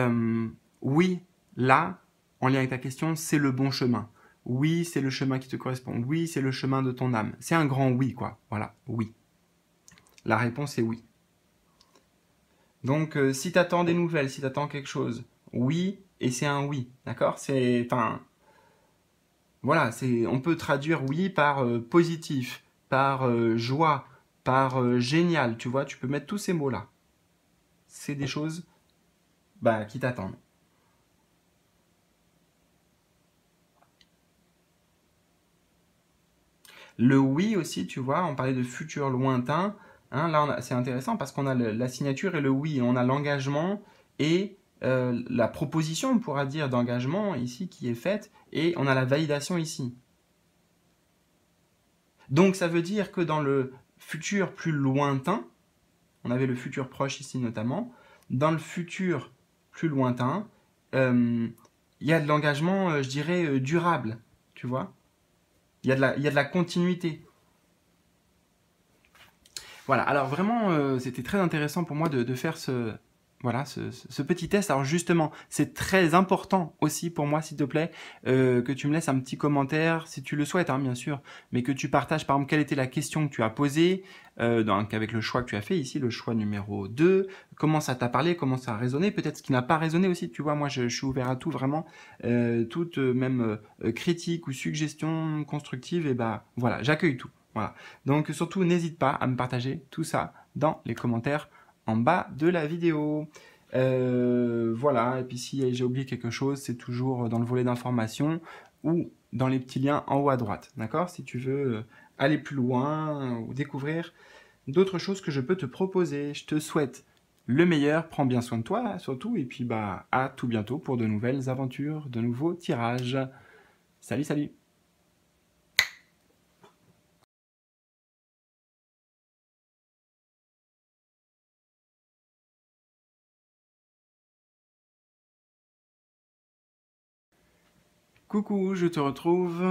oui, là, en lien avec ta question, c'est le bon chemin. Oui, c'est le chemin qui te correspond. Oui, c'est le chemin de ton âme. C'est un grand oui, quoi. Voilà, oui. La réponse est oui. Donc, si tu attends des nouvelles, si tu attends quelque chose, oui, et c'est un oui, d'accord? Voilà, on peut traduire oui par positif, par joie, par génial, tu vois, tu peux mettre tous ces mots-là. c'est des choses qui t'attendent. Le oui aussi, tu vois, on parlait de futur lointain. Hein, là, c'est intéressant parce qu'on a la signature et le oui. On a l'engagement et la proposition, on pourra dire, d'engagement ici qui est faite. Et on a la validation ici. Donc ça veut dire que dans le futur plus lointain, on avait le futur proche ici notamment, dans le futur plus lointain, il y a de l'engagement, je dirais, durable, tu vois. Il y a de la continuité. Voilà, alors vraiment, c'était très intéressant pour moi de faire ce petit test. Alors justement, c'est très important aussi pour moi, s'il te plaît, que tu me laisses un petit commentaire, si tu le souhaites, hein, bien sûr, mais que tu partages, par exemple, quelle était la question que tu as posée, avec le choix que tu as fait ici, le choix numéro 2, comment ça t'a parlé, comment ça a résonné, peut-être ce qui n'a pas résonné aussi, tu vois, moi je suis ouvert à tout, vraiment, toute même critique ou suggestion constructive, et voilà, j'accueille tout. Voilà. Donc surtout, n'hésite pas à me partager tout ça dans les commentaires en bas de la vidéo. Voilà, et puis si j'ai oublié quelque chose, c'est toujours dans le volet d'information ou dans les petits liens en haut à droite. D'accord? Si tu veux aller plus loin ou découvrir d'autres choses que je peux te proposer. Je te souhaite le meilleur, prends bien soin de toi surtout, et puis à tout bientôt pour de nouvelles aventures, de nouveaux tirages. Salut, salut! Coucou, je te retrouve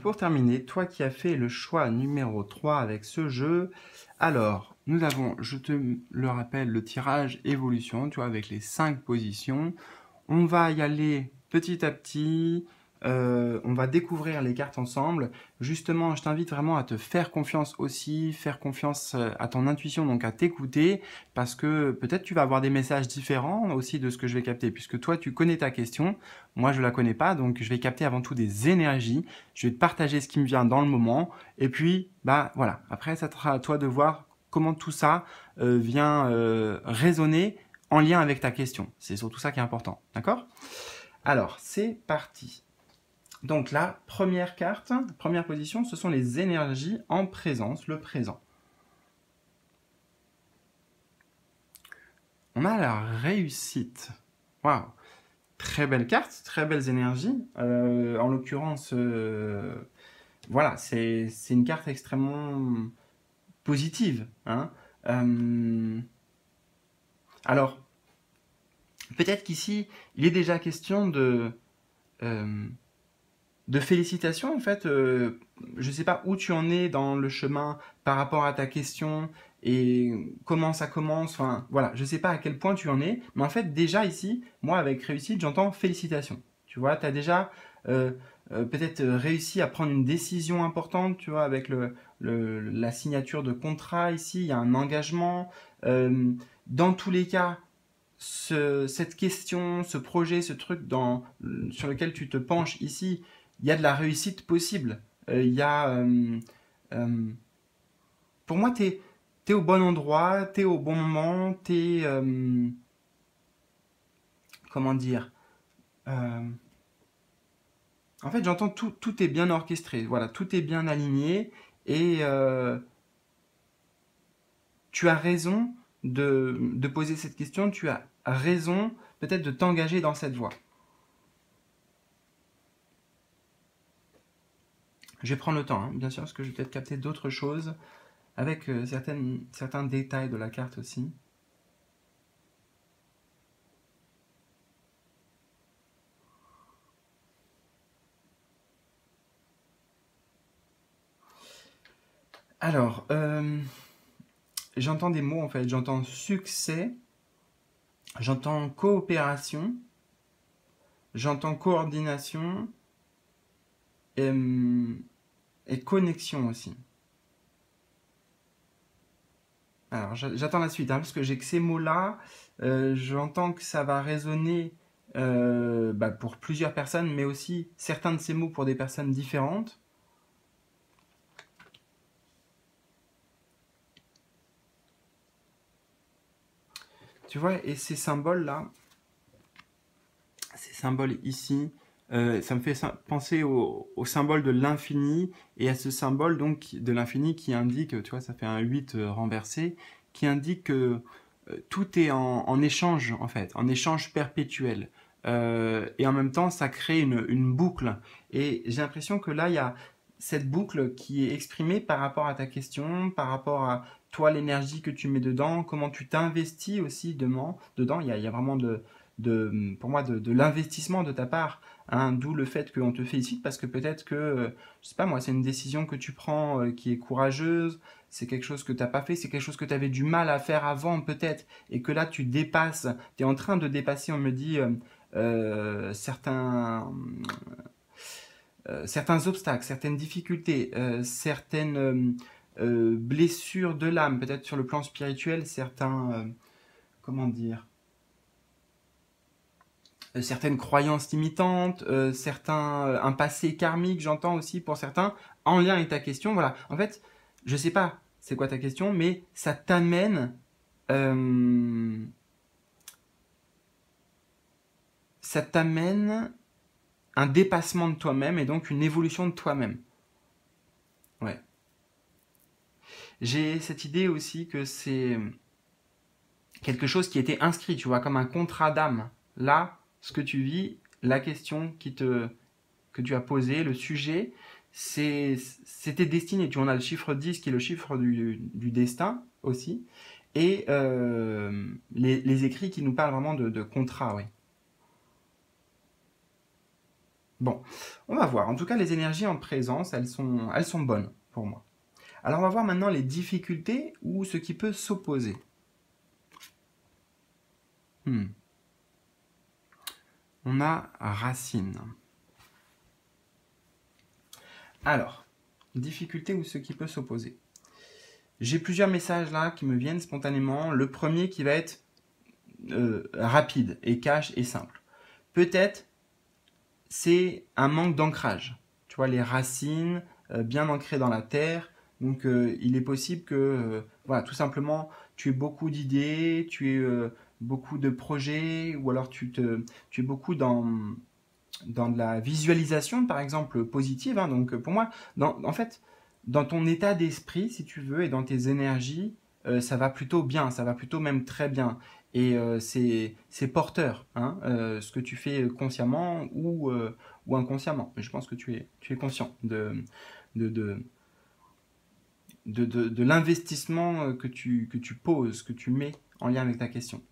pour terminer, toi qui as fait le choix numéro 3 avec ce jeu. Alors, nous avons, je te le rappelle, le tirage évolution, tu vois, avec les 5 positions. On va y aller petit à petit, on va découvrir les cartes ensemble. Justement, je t'invite vraiment à te faire confiance aussi, faire confiance à ton intuition, donc à t'écouter, parce que peut-être tu vas avoir des messages différents aussi de ce que je vais capter, puisque toi tu connais ta question, moi je la connais pas, donc je vais capter avant tout des énergies, je vais te partager ce qui me vient dans le moment, et puis voilà, après ça sera à toi de voir comment tout ça vient résonner en lien avec ta question. C'est surtout ça qui est important, d'accord? Alors, c'est parti. Donc la première carte, première position, ce sont les énergies en présence, le présent. On a la réussite. Waouh! Très belle carte, très belles énergies. En l'occurrence, voilà, c'est une carte extrêmement positive. Hein. Alors, peut-être qu'ici, il est déjà question de félicitations, en fait. Je ne sais pas où tu en es dans le chemin par rapport à ta question et comment ça commence. Enfin, voilà, je ne sais pas à quel point tu en es. Mais en fait, déjà ici, moi, avec réussite, j'entends félicitations. Tu vois, tu as déjà peut-être réussi à prendre une décision importante, tu vois, avec la signature de contrat ici. Il y a un engagement. Dans tous les cas, cette question, ce projet, ce truc sur lequel tu te penches ici, il y a de la réussite possible. Il y a, pour moi, tu es au bon endroit, tu es au bon moment, tu es, comment dire, euh, en fait, j'entends tout est bien orchestré, voilà, tout est bien aligné et tu as raison de poser cette question, tu as raison peut-être de t'engager dans cette voie. Je vais prendre le temps, hein, bien sûr, parce que je vais peut-être capter d'autres choses avec certains détails de la carte aussi. Alors, j'entends des mots en fait, j'entends succès, j'entends coopération, j'entends coordination et connexion aussi. Alors, j'attends la suite, hein, parce que j'ai que ces mots-là, j'entends que ça va résonner pour plusieurs personnes, mais aussi certains de ces mots pour des personnes différentes. Tu vois, et ces symboles-là, ces symboles ici, ça me fait penser au symbole de l'infini et à ce symbole donc de l'infini qui indique, tu vois, ça fait un 8 renversé, qui indique que tout est en échange en fait, en échange perpétuel. Et en même temps, ça crée une boucle. Et j'ai l'impression que là, il y a cette boucle qui est exprimée par rapport à ta question, par rapport à toi, l'énergie que tu mets dedans, comment tu t'investis aussi dedans. Il y a vraiment pour moi de l'investissement de ta part, hein, d'où le fait qu'on te félicite parce que peut-être que, je sais pas moi, c'est une décision que tu prends qui est courageuse, c'est quelque chose que tu n'as pas fait, c'est quelque chose que tu avais du mal à faire avant peut-être, et que là tu dépasses, tu es en train de dépasser, on me dit, certains obstacles, certaines difficultés, certaines blessures de l'âme, peut-être sur le plan spirituel, comment dire, certaines croyances limitantes, un passé karmique, j'entends aussi pour certains, en lien avec ta question. Voilà. En fait, je sais pas c'est quoi ta question, mais euh, ça t'amène un dépassement de toi-même et donc une évolution de toi-même. Ouais. J'ai cette idée aussi que c'est quelque chose qui était inscrit, tu vois, comme un contrat d'âme. Là, ce que tu vis, la question que tu as posée, le sujet, c'était destiné. Tu en as le chiffre 10 qui est le chiffre du destin aussi, et les écrits qui nous parlent vraiment de contrat, oui. Bon, on va voir. En tout cas, les énergies en présence, elles sont bonnes pour moi. Alors, on va voir maintenant les difficultés ou ce qui peut s'opposer. On a racine. Alors, difficulté ou ce qui peut s'opposer. J'ai plusieurs messages là qui me viennent spontanément. Le premier qui va être rapide et cash et simple. Peut-être c'est un manque d'ancrage. Tu vois, les racines bien ancrées dans la terre. Donc il est possible que, voilà, tout simplement, tu aies beaucoup d'idées, tu aies beaucoup de projets, ou alors tu es beaucoup dans de la visualisation, par exemple, positive. Hein. Donc, pour moi, en fait, dans ton état d'esprit, si tu veux, et dans tes énergies, ça va plutôt bien, ça va plutôt même très bien. Et c'est porteur, hein, ce que tu fais consciemment ou inconsciemment. Mais je pense que tu es conscient de, de, de l'investissement que tu poses, que tu mets en lien avec ta question.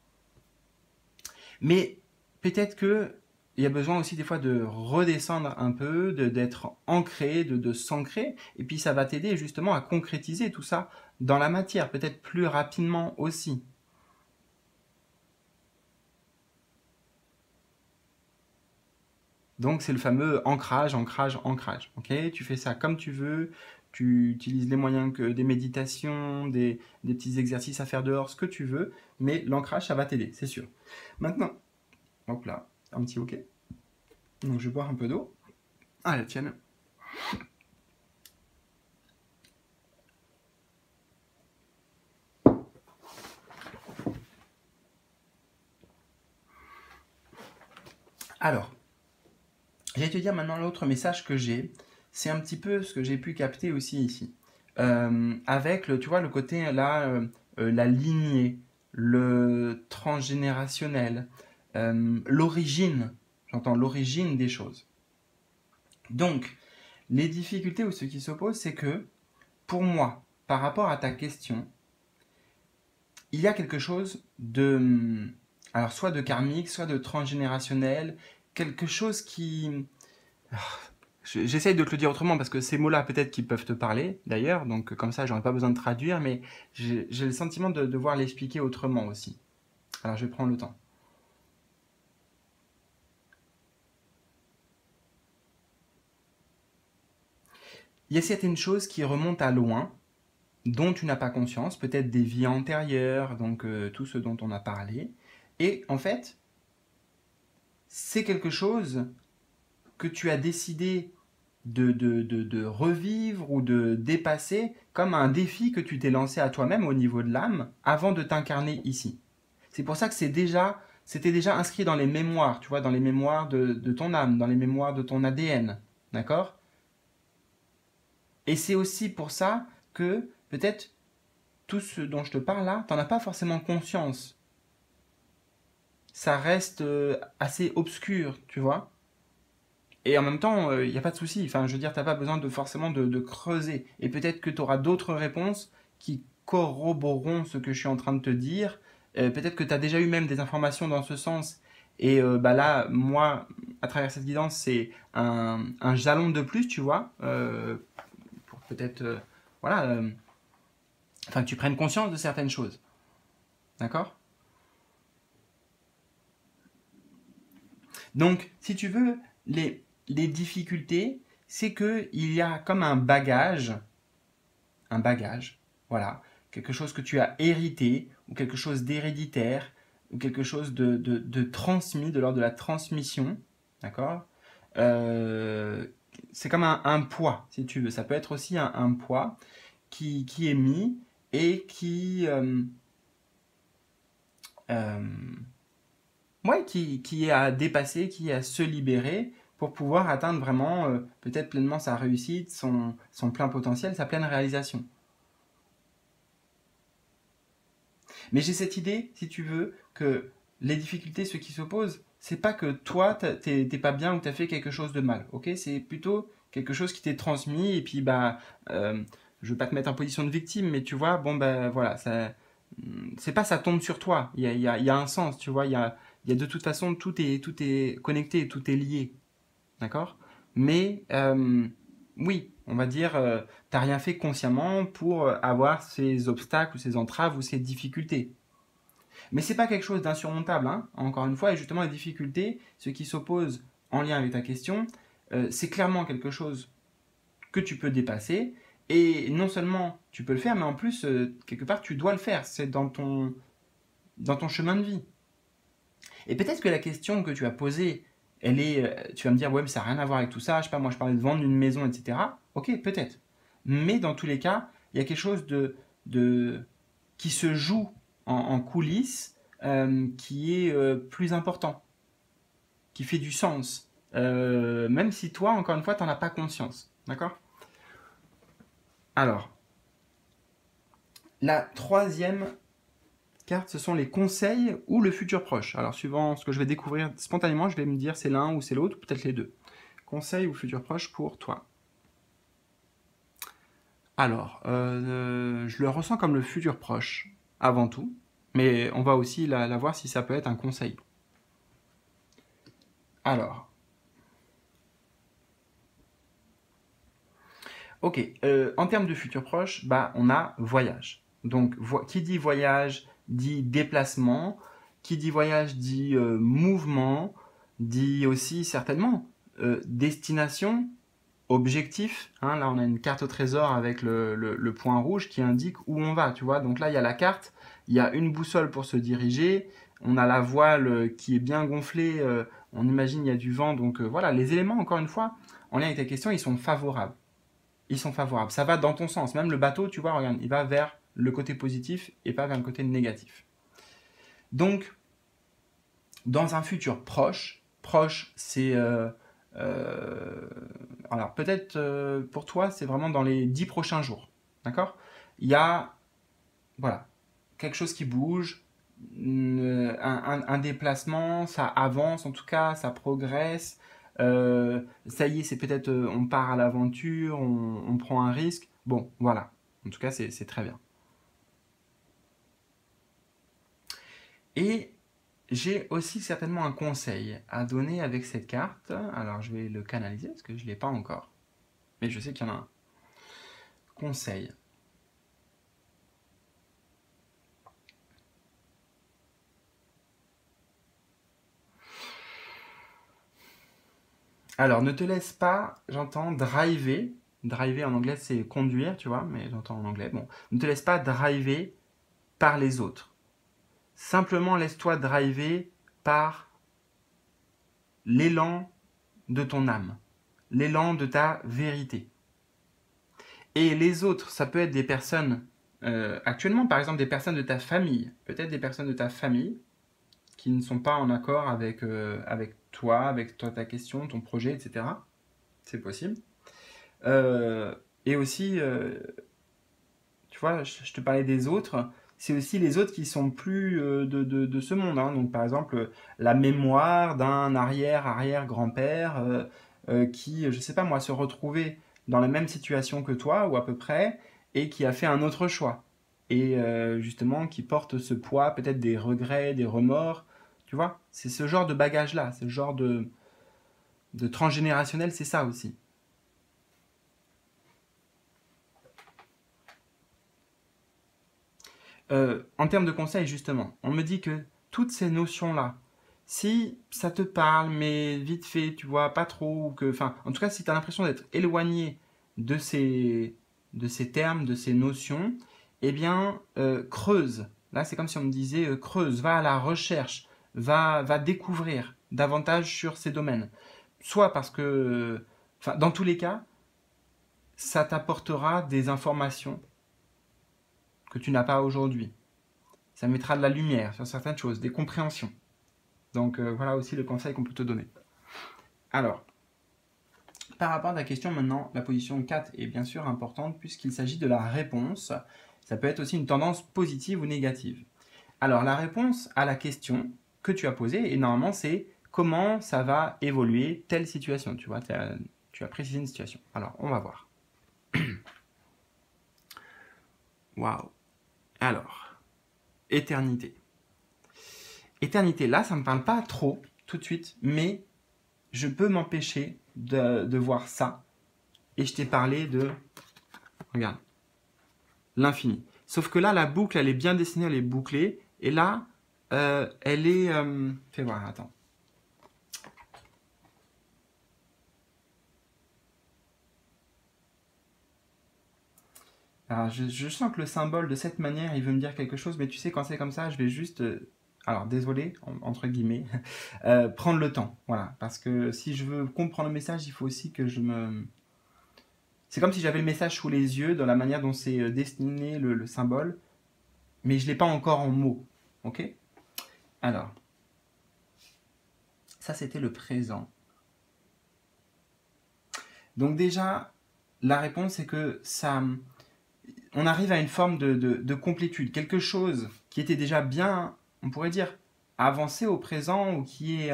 Mais peut-être que il y a besoin aussi des fois de redescendre un peu, d'être ancré, de s'ancrer, et puis ça va t'aider justement à concrétiser tout ça dans la matière, peut-être plus rapidement aussi. Donc c'est le fameux ancrage, ancrage, ancrage. Ok, tu fais ça comme tu veux, tu utilises les moyens que des méditations, des petits exercices à faire dehors, ce que tu veux, mais l'ancrage, ça va t'aider, c'est sûr. Maintenant, hop là, un petit ok. Donc je vais boire un peu d'eau. Ah, la tienne. Alors, je vais te dire maintenant l'autre message que j'ai. C'est un petit peu ce que j'ai pu capter aussi ici. Avec tu vois, le côté là, la lignée, le transgénérationnel, l'origine, j'entends l'origine des choses. Donc, les difficultés ou ce qui s'oppose, c'est que pour moi, par rapport à ta question, il y a quelque chose alors soit de karmique, soit de transgénérationnel, quelque chose qui... J'essaye de te le dire autrement parce que ces mots-là peut-être qu'ils peuvent te parler d'ailleurs, donc comme ça j'aurais pas besoin de traduire, mais j'ai le sentiment de devoir l'expliquer autrement aussi. Alors je vais prendre le temps. Il y a certaines choses qui remontent à loin, dont tu n'as pas conscience, peut-être des vies antérieures, donc tout ce dont on a parlé, et en fait, c'est quelque chose que tu as décidé de revivre ou de dépasser comme un défi que tu t'es lancé à toi-même au niveau de l'âme avant de t'incarner ici. C'est pour ça que c'était déjà inscrit dans les mémoires, tu vois, dans les mémoires de ton âme, dans les mémoires de ton ADN. D'accord? Et c'est aussi pour ça que peut-être tout ce dont je te parle là, tu n'en as pas forcément conscience. Ça reste assez obscur, tu vois. Et en même temps, il n'y a pas de souci. Enfin, je veux dire, tu n'as pas besoin forcément de creuser. Et peut-être que tu auras d'autres réponses qui corroboreront ce que je suis en train de te dire. Peut-être que tu as déjà eu même des informations dans ce sens. Et bah là, moi, à travers cette guidance, c'est un jalon de plus, tu vois, pour peut-être, voilà, enfin que tu prennes conscience de certaines choses. D'accord? Donc, si tu veux, les difficultés, c'est qu'il y a comme un bagage, voilà, quelque chose que tu as hérité, ou quelque chose d'héréditaire, ou quelque chose de transmis, de l'ordre de la transmission, d'accord. Euh, c'est comme un poids, si tu veux. Ça peut être aussi un poids qui est mis et euh, ouais, qui est à dépasser, qui est à se libérer pour pouvoir atteindre vraiment peut-être pleinement sa réussite, son plein potentiel, sa pleine réalisation. Mais j'ai cette idée, si tu veux, que les difficultés, ce qui s'opposent, c'est pas que toi, t'es pas bien ou t'as fait quelque chose de mal, ok? C'est plutôt quelque chose qui t'est transmis et puis bah, je veux pas te mettre en position de victime, mais tu vois, bon bah voilà, c'est pas ça tombe sur toi. Il y a un sens, tu vois. Il y a de toute façon tout est connecté, tout est lié, d'accord. Mais oui, on va dire, t'as rien fait consciemment pour avoir ces obstacles ou ces entraves ou ces difficultés. Mais c'est pas quelque chose d'insurmontable, hein, encore une fois. Et justement, les difficultés, ce qui s'oppose en lien avec ta question, c'est clairement quelque chose que tu peux dépasser. Et non seulement tu peux le faire, mais en plus, quelque part, tu dois le faire. C'est dans ton chemin de vie. Et peut-être que la question que tu as posée, elle est, tu vas me dire, ouais, mais ça n'a rien à voir avec tout ça. Je sais pas, moi, je parlais de vendre une maison, etc. Ok, peut-être. Mais dans tous les cas, il y a quelque chose de qui se joue en coulisses, qui est plus important, qui fait du sens. Même si toi, encore une fois, tu n'en as pas conscience. D'accord. Alors, la troisième carte, ce sont les conseils ou le futur proche. Alors, suivant ce que je vais découvrir spontanément, je vais me dire c'est l'un ou c'est l'autre, ou peut-être les deux. Conseil ou futur proche pour toi. Alors, je le ressens comme le futur proche, avant tout, mais on va aussi la voir si ça peut être un conseil. Alors, ok, en termes de futur proche, bah, on a voyage. Donc, qui dit voyage dit déplacement, qui dit voyage dit mouvement, dit aussi certainement destination, objectif. Hein. Là, on a une carte au trésor avec le point rouge qui indique où on va, tu vois. Donc là, il y a la carte, il y a une boussole pour se diriger, on a la voile qui est bien gonflée, on imagine il y a du vent. Donc voilà, les éléments, encore une fois, en lien avec ta question, ils sont favorables. Ils sont favorables. Ça va dans ton sens. Même le bateau, tu vois, regarde, il va vers le côté positif et pas vers le côté négatif. Donc, dans un futur proche, c'est... alors, peut-être pour toi, c'est vraiment dans les 10 prochains jours. D'accord. Il y a, voilà, quelque chose qui bouge, un déplacement, ça avance en tout cas, ça progresse. Ça y est, c'est peut-être on part à l'aventure, on prend un risque. Bon, voilà. En tout cas, c'est très bien. Et j'ai aussi certainement un conseil à donner avec cette carte. Alors, je vais le canaliser parce que je ne l'ai pas encore. Mais je sais qu'il y en a un. Conseil. Alors, ne te laisse pas, j'entends, driver. Driver en anglais, c'est conduire, tu vois, mais j'entends en anglais. Bon, ne te laisse pas driver par les autres. Simplement, laisse-toi driver par l'élan de ton âme, l'élan de ta vérité. Et les autres, ça peut être des personnes, actuellement par exemple des personnes de ta famille, peut-être des personnes de ta famille, qui ne sont pas en accord avec toi, ta question, ton projet, etc. C'est possible. Et aussi, tu vois, je te parlais des autres, c'est aussi les autres qui sont plus de ce monde, hein. Donc par exemple, la mémoire d'un arrière-arrière-grand-père qui, je sais pas moi, se retrouvait dans la même situation que toi, ou à peu près, et qui a fait un autre choix. Et justement, qui porte ce poids, peut-être des regrets, des remords, tu vois. C'est ce genre de bagage-là, ce genre de transgénérationnel, c'est ça aussi. En termes de conseils, justement, on me dit que toutes ces notions-là, si ça te parle, mais vite fait, tu vois, pas trop, ou que, enfin, en tout cas, si tu as l'impression d'être éloigné de ces termes, de ces notions, eh bien, creuse. Là, c'est comme si on me disait, creuse, va à la recherche, va découvrir davantage sur ces domaines. Soit parce que, enfin, dans tous les cas, ça t'apportera des informations que tu n'as pas aujourd'hui. Ça mettra de la lumière sur certaines choses, des compréhensions. Donc voilà aussi le conseil qu'on peut te donner. Alors, par rapport à ta question maintenant, la position 4 est bien sûr importante puisqu'il s'agit de la réponse. Ça peut être aussi une tendance positive ou négative. Alors la réponse à la question que tu as posée, et normalement c'est comment ça va évoluer telle situation. Tu vois, tu as précisé une situation. Alors on va voir. Waouh. Alors, éternité. Éternité, là, ça ne me parle pas trop tout de suite, mais je peux m'empêcher de voir ça. Et je t'ai parlé de, regarde, l'infini. Sauf que là, la boucle, elle est bien dessinée, elle est bouclée. Et là, elle est... fais voir, attends. Alors, je sens que le symbole, de cette manière, il veut me dire quelque chose, mais tu sais, quand c'est comme ça, je vais juste... alors, désolé, entre guillemets, prendre le temps, voilà. Parce que si je veux comprendre le message, il faut aussi que je me... C'est comme si j'avais le message sous les yeux, dans la manière dont c'est dessiné le symbole, mais je ne l'ai pas encore en mots, ok? Alors, ça c'était le présent. Donc déjà, la réponse c'est que ça... On arrive à une forme de complétude, quelque chose qui était déjà bien, on pourrait dire, avancé au présent, ou qui est...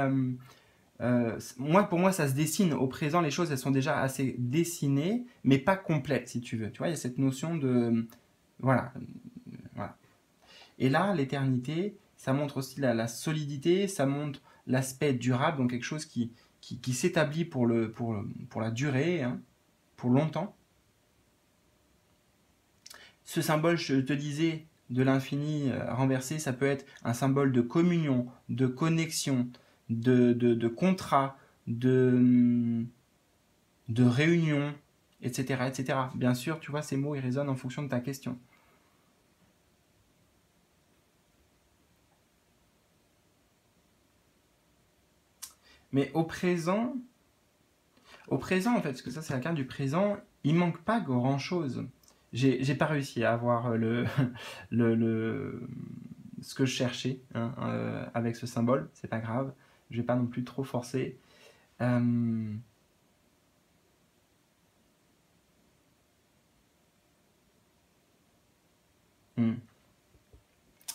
pour moi, ça se dessine. Au présent, les choses, elles sont déjà assez dessinées, mais pas complètes, si tu veux. Tu vois, il y a cette notion de... Voilà. Voilà. Et là, l'éternité, ça montre aussi la solidité, ça montre l'aspect durable, donc quelque chose qui s'établit pour la durée, hein, pour longtemps. Ce symbole, je te disais, de l'infini renversé, ça peut être un symbole de communion, de connexion, de contrat, de réunion, etc., etc. Bien sûr, tu vois, ces mots, ils résonnent en fonction de ta question. Mais au présent en fait, parce que ça c'est la carte du présent, il manque pas grand-chose. J'ai pas réussi à avoir le, ce que je cherchais, hein, avec ce symbole, c'est pas grave, je vais pas non plus trop forcer. Euh, hmm.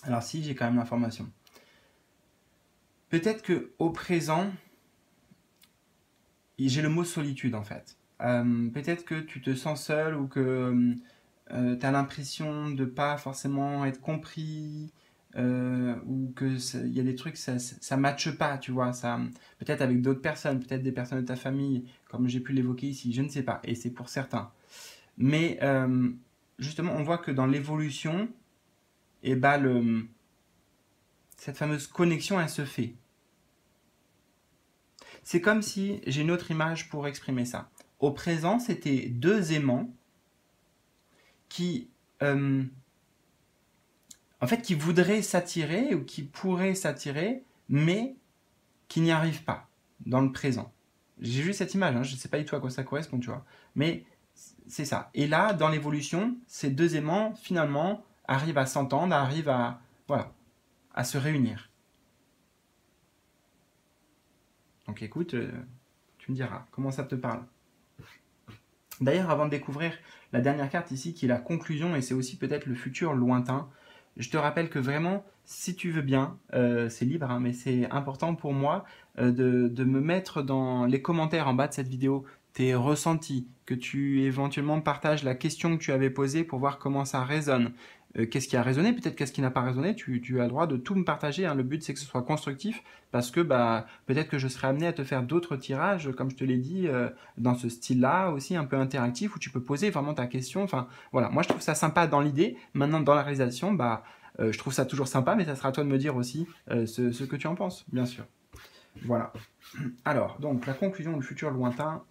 Alors si, j'ai quand même l'information. Peut-être que au présent, j'ai le mot solitude en fait. Peut-être que tu te sens seul ou que tu as l'impression de pas forcément être compris, ou que il y a des trucs ça matche pas, tu vois, ça peut-être avec d'autres personnes, peut-être des personnes de ta famille, comme j'ai pu l'évoquer ici, je ne sais pas, et c'est pour certains. Mais justement, on voit que dans l'évolution, et bah cette fameuse connexion, elle se fait. C'est comme si j'ai une autre image pour exprimer ça. Au présent, c'était deux aimants qui, euh, en fait, qui voudraient s'attirer ou qui pourraient s'attirer, mais qui n'y arrivent pas dans le présent. J'ai juste cette image, hein, je ne sais pas du tout à quoi ça correspond, tu vois. Mais c'est ça. Et là, dans l'évolution, ces deux aimants, finalement, arrivent à s'entendre, arrivent à, voilà, à se réunir. Donc écoute, tu me diras comment ça te parle. D'ailleurs, avant de découvrir la dernière carte ici, qui est la conclusion, et c'est aussi peut-être le futur lointain, je te rappelle que vraiment, si tu veux bien, c'est libre, hein, mais c'est important pour moi de me mettre dans les commentaires en bas de cette vidéo tes ressentis, que tu éventuellement partages la question que tu avais posée pour voir comment ça résonne. Qu'est-ce qui a résonné, peut-être qu'est-ce qui n'a pas résonné, tu as le droit de tout me partager, hein. Le but c'est que ce soit constructif, parce que bah, peut-être que je serai amené à te faire d'autres tirages, comme je te l'ai dit, dans ce style-là aussi, un peu interactif, où tu peux poser vraiment ta question. Enfin, voilà, moi je trouve ça sympa dans l'idée. Maintenant, dans la réalisation, bah, je trouve ça toujours sympa, mais ça sera à toi de me dire aussi ce que tu en penses, bien sûr. Voilà. Alors, donc, la conclusion du futur lointain,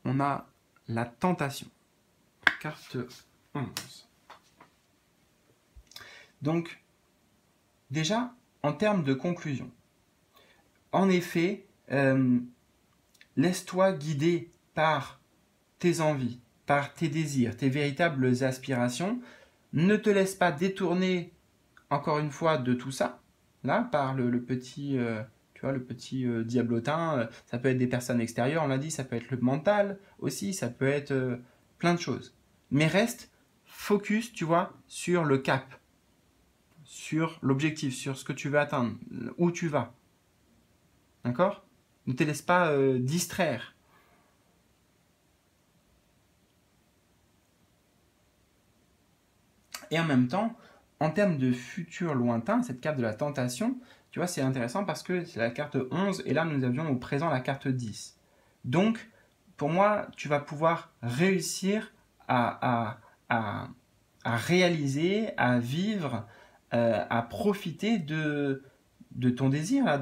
on a la tentation. Carte 11. Donc, déjà, en termes de conclusion, en effet, laisse-toi guider par tes envies, par tes désirs, tes véritables aspirations. Ne te laisse pas détourner, encore une fois, de tout ça, là, par le petit, tu vois, le petit diablotin. Ça peut être des personnes extérieures, on l'a dit, ça peut être le mental aussi, ça peut être plein de choses. Mais reste focus, tu vois, sur le cap, sur l'objectif, sur ce que tu veux atteindre, où tu vas. D'accord? Ne te laisse pas distraire. Et en même temps, en termes de futur lointain, cette carte de la tentation, tu vois, c'est intéressant parce que c'est la carte 11 et là, nous avions au présent la carte 10. Donc, pour moi, tu vas pouvoir réussir à réaliser, à vivre, à profiter de ton désir là,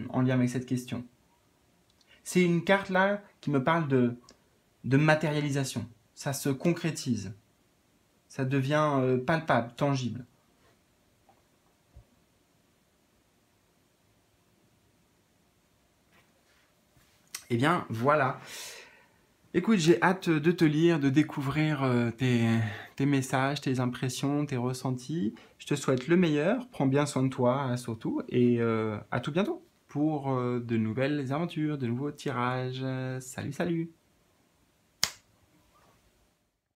en lien avec cette question. C'est une carte là qui me parle de matérialisation. Ça se concrétise. Ça devient palpable, tangible. Eh bien, voilà. Écoute, j'ai hâte de te lire, de découvrir tes messages, tes impressions, tes ressentis. Je te souhaite le meilleur. Prends bien soin de toi, surtout. Et à tout bientôt pour de nouvelles aventures, de nouveaux tirages. Salut, salut!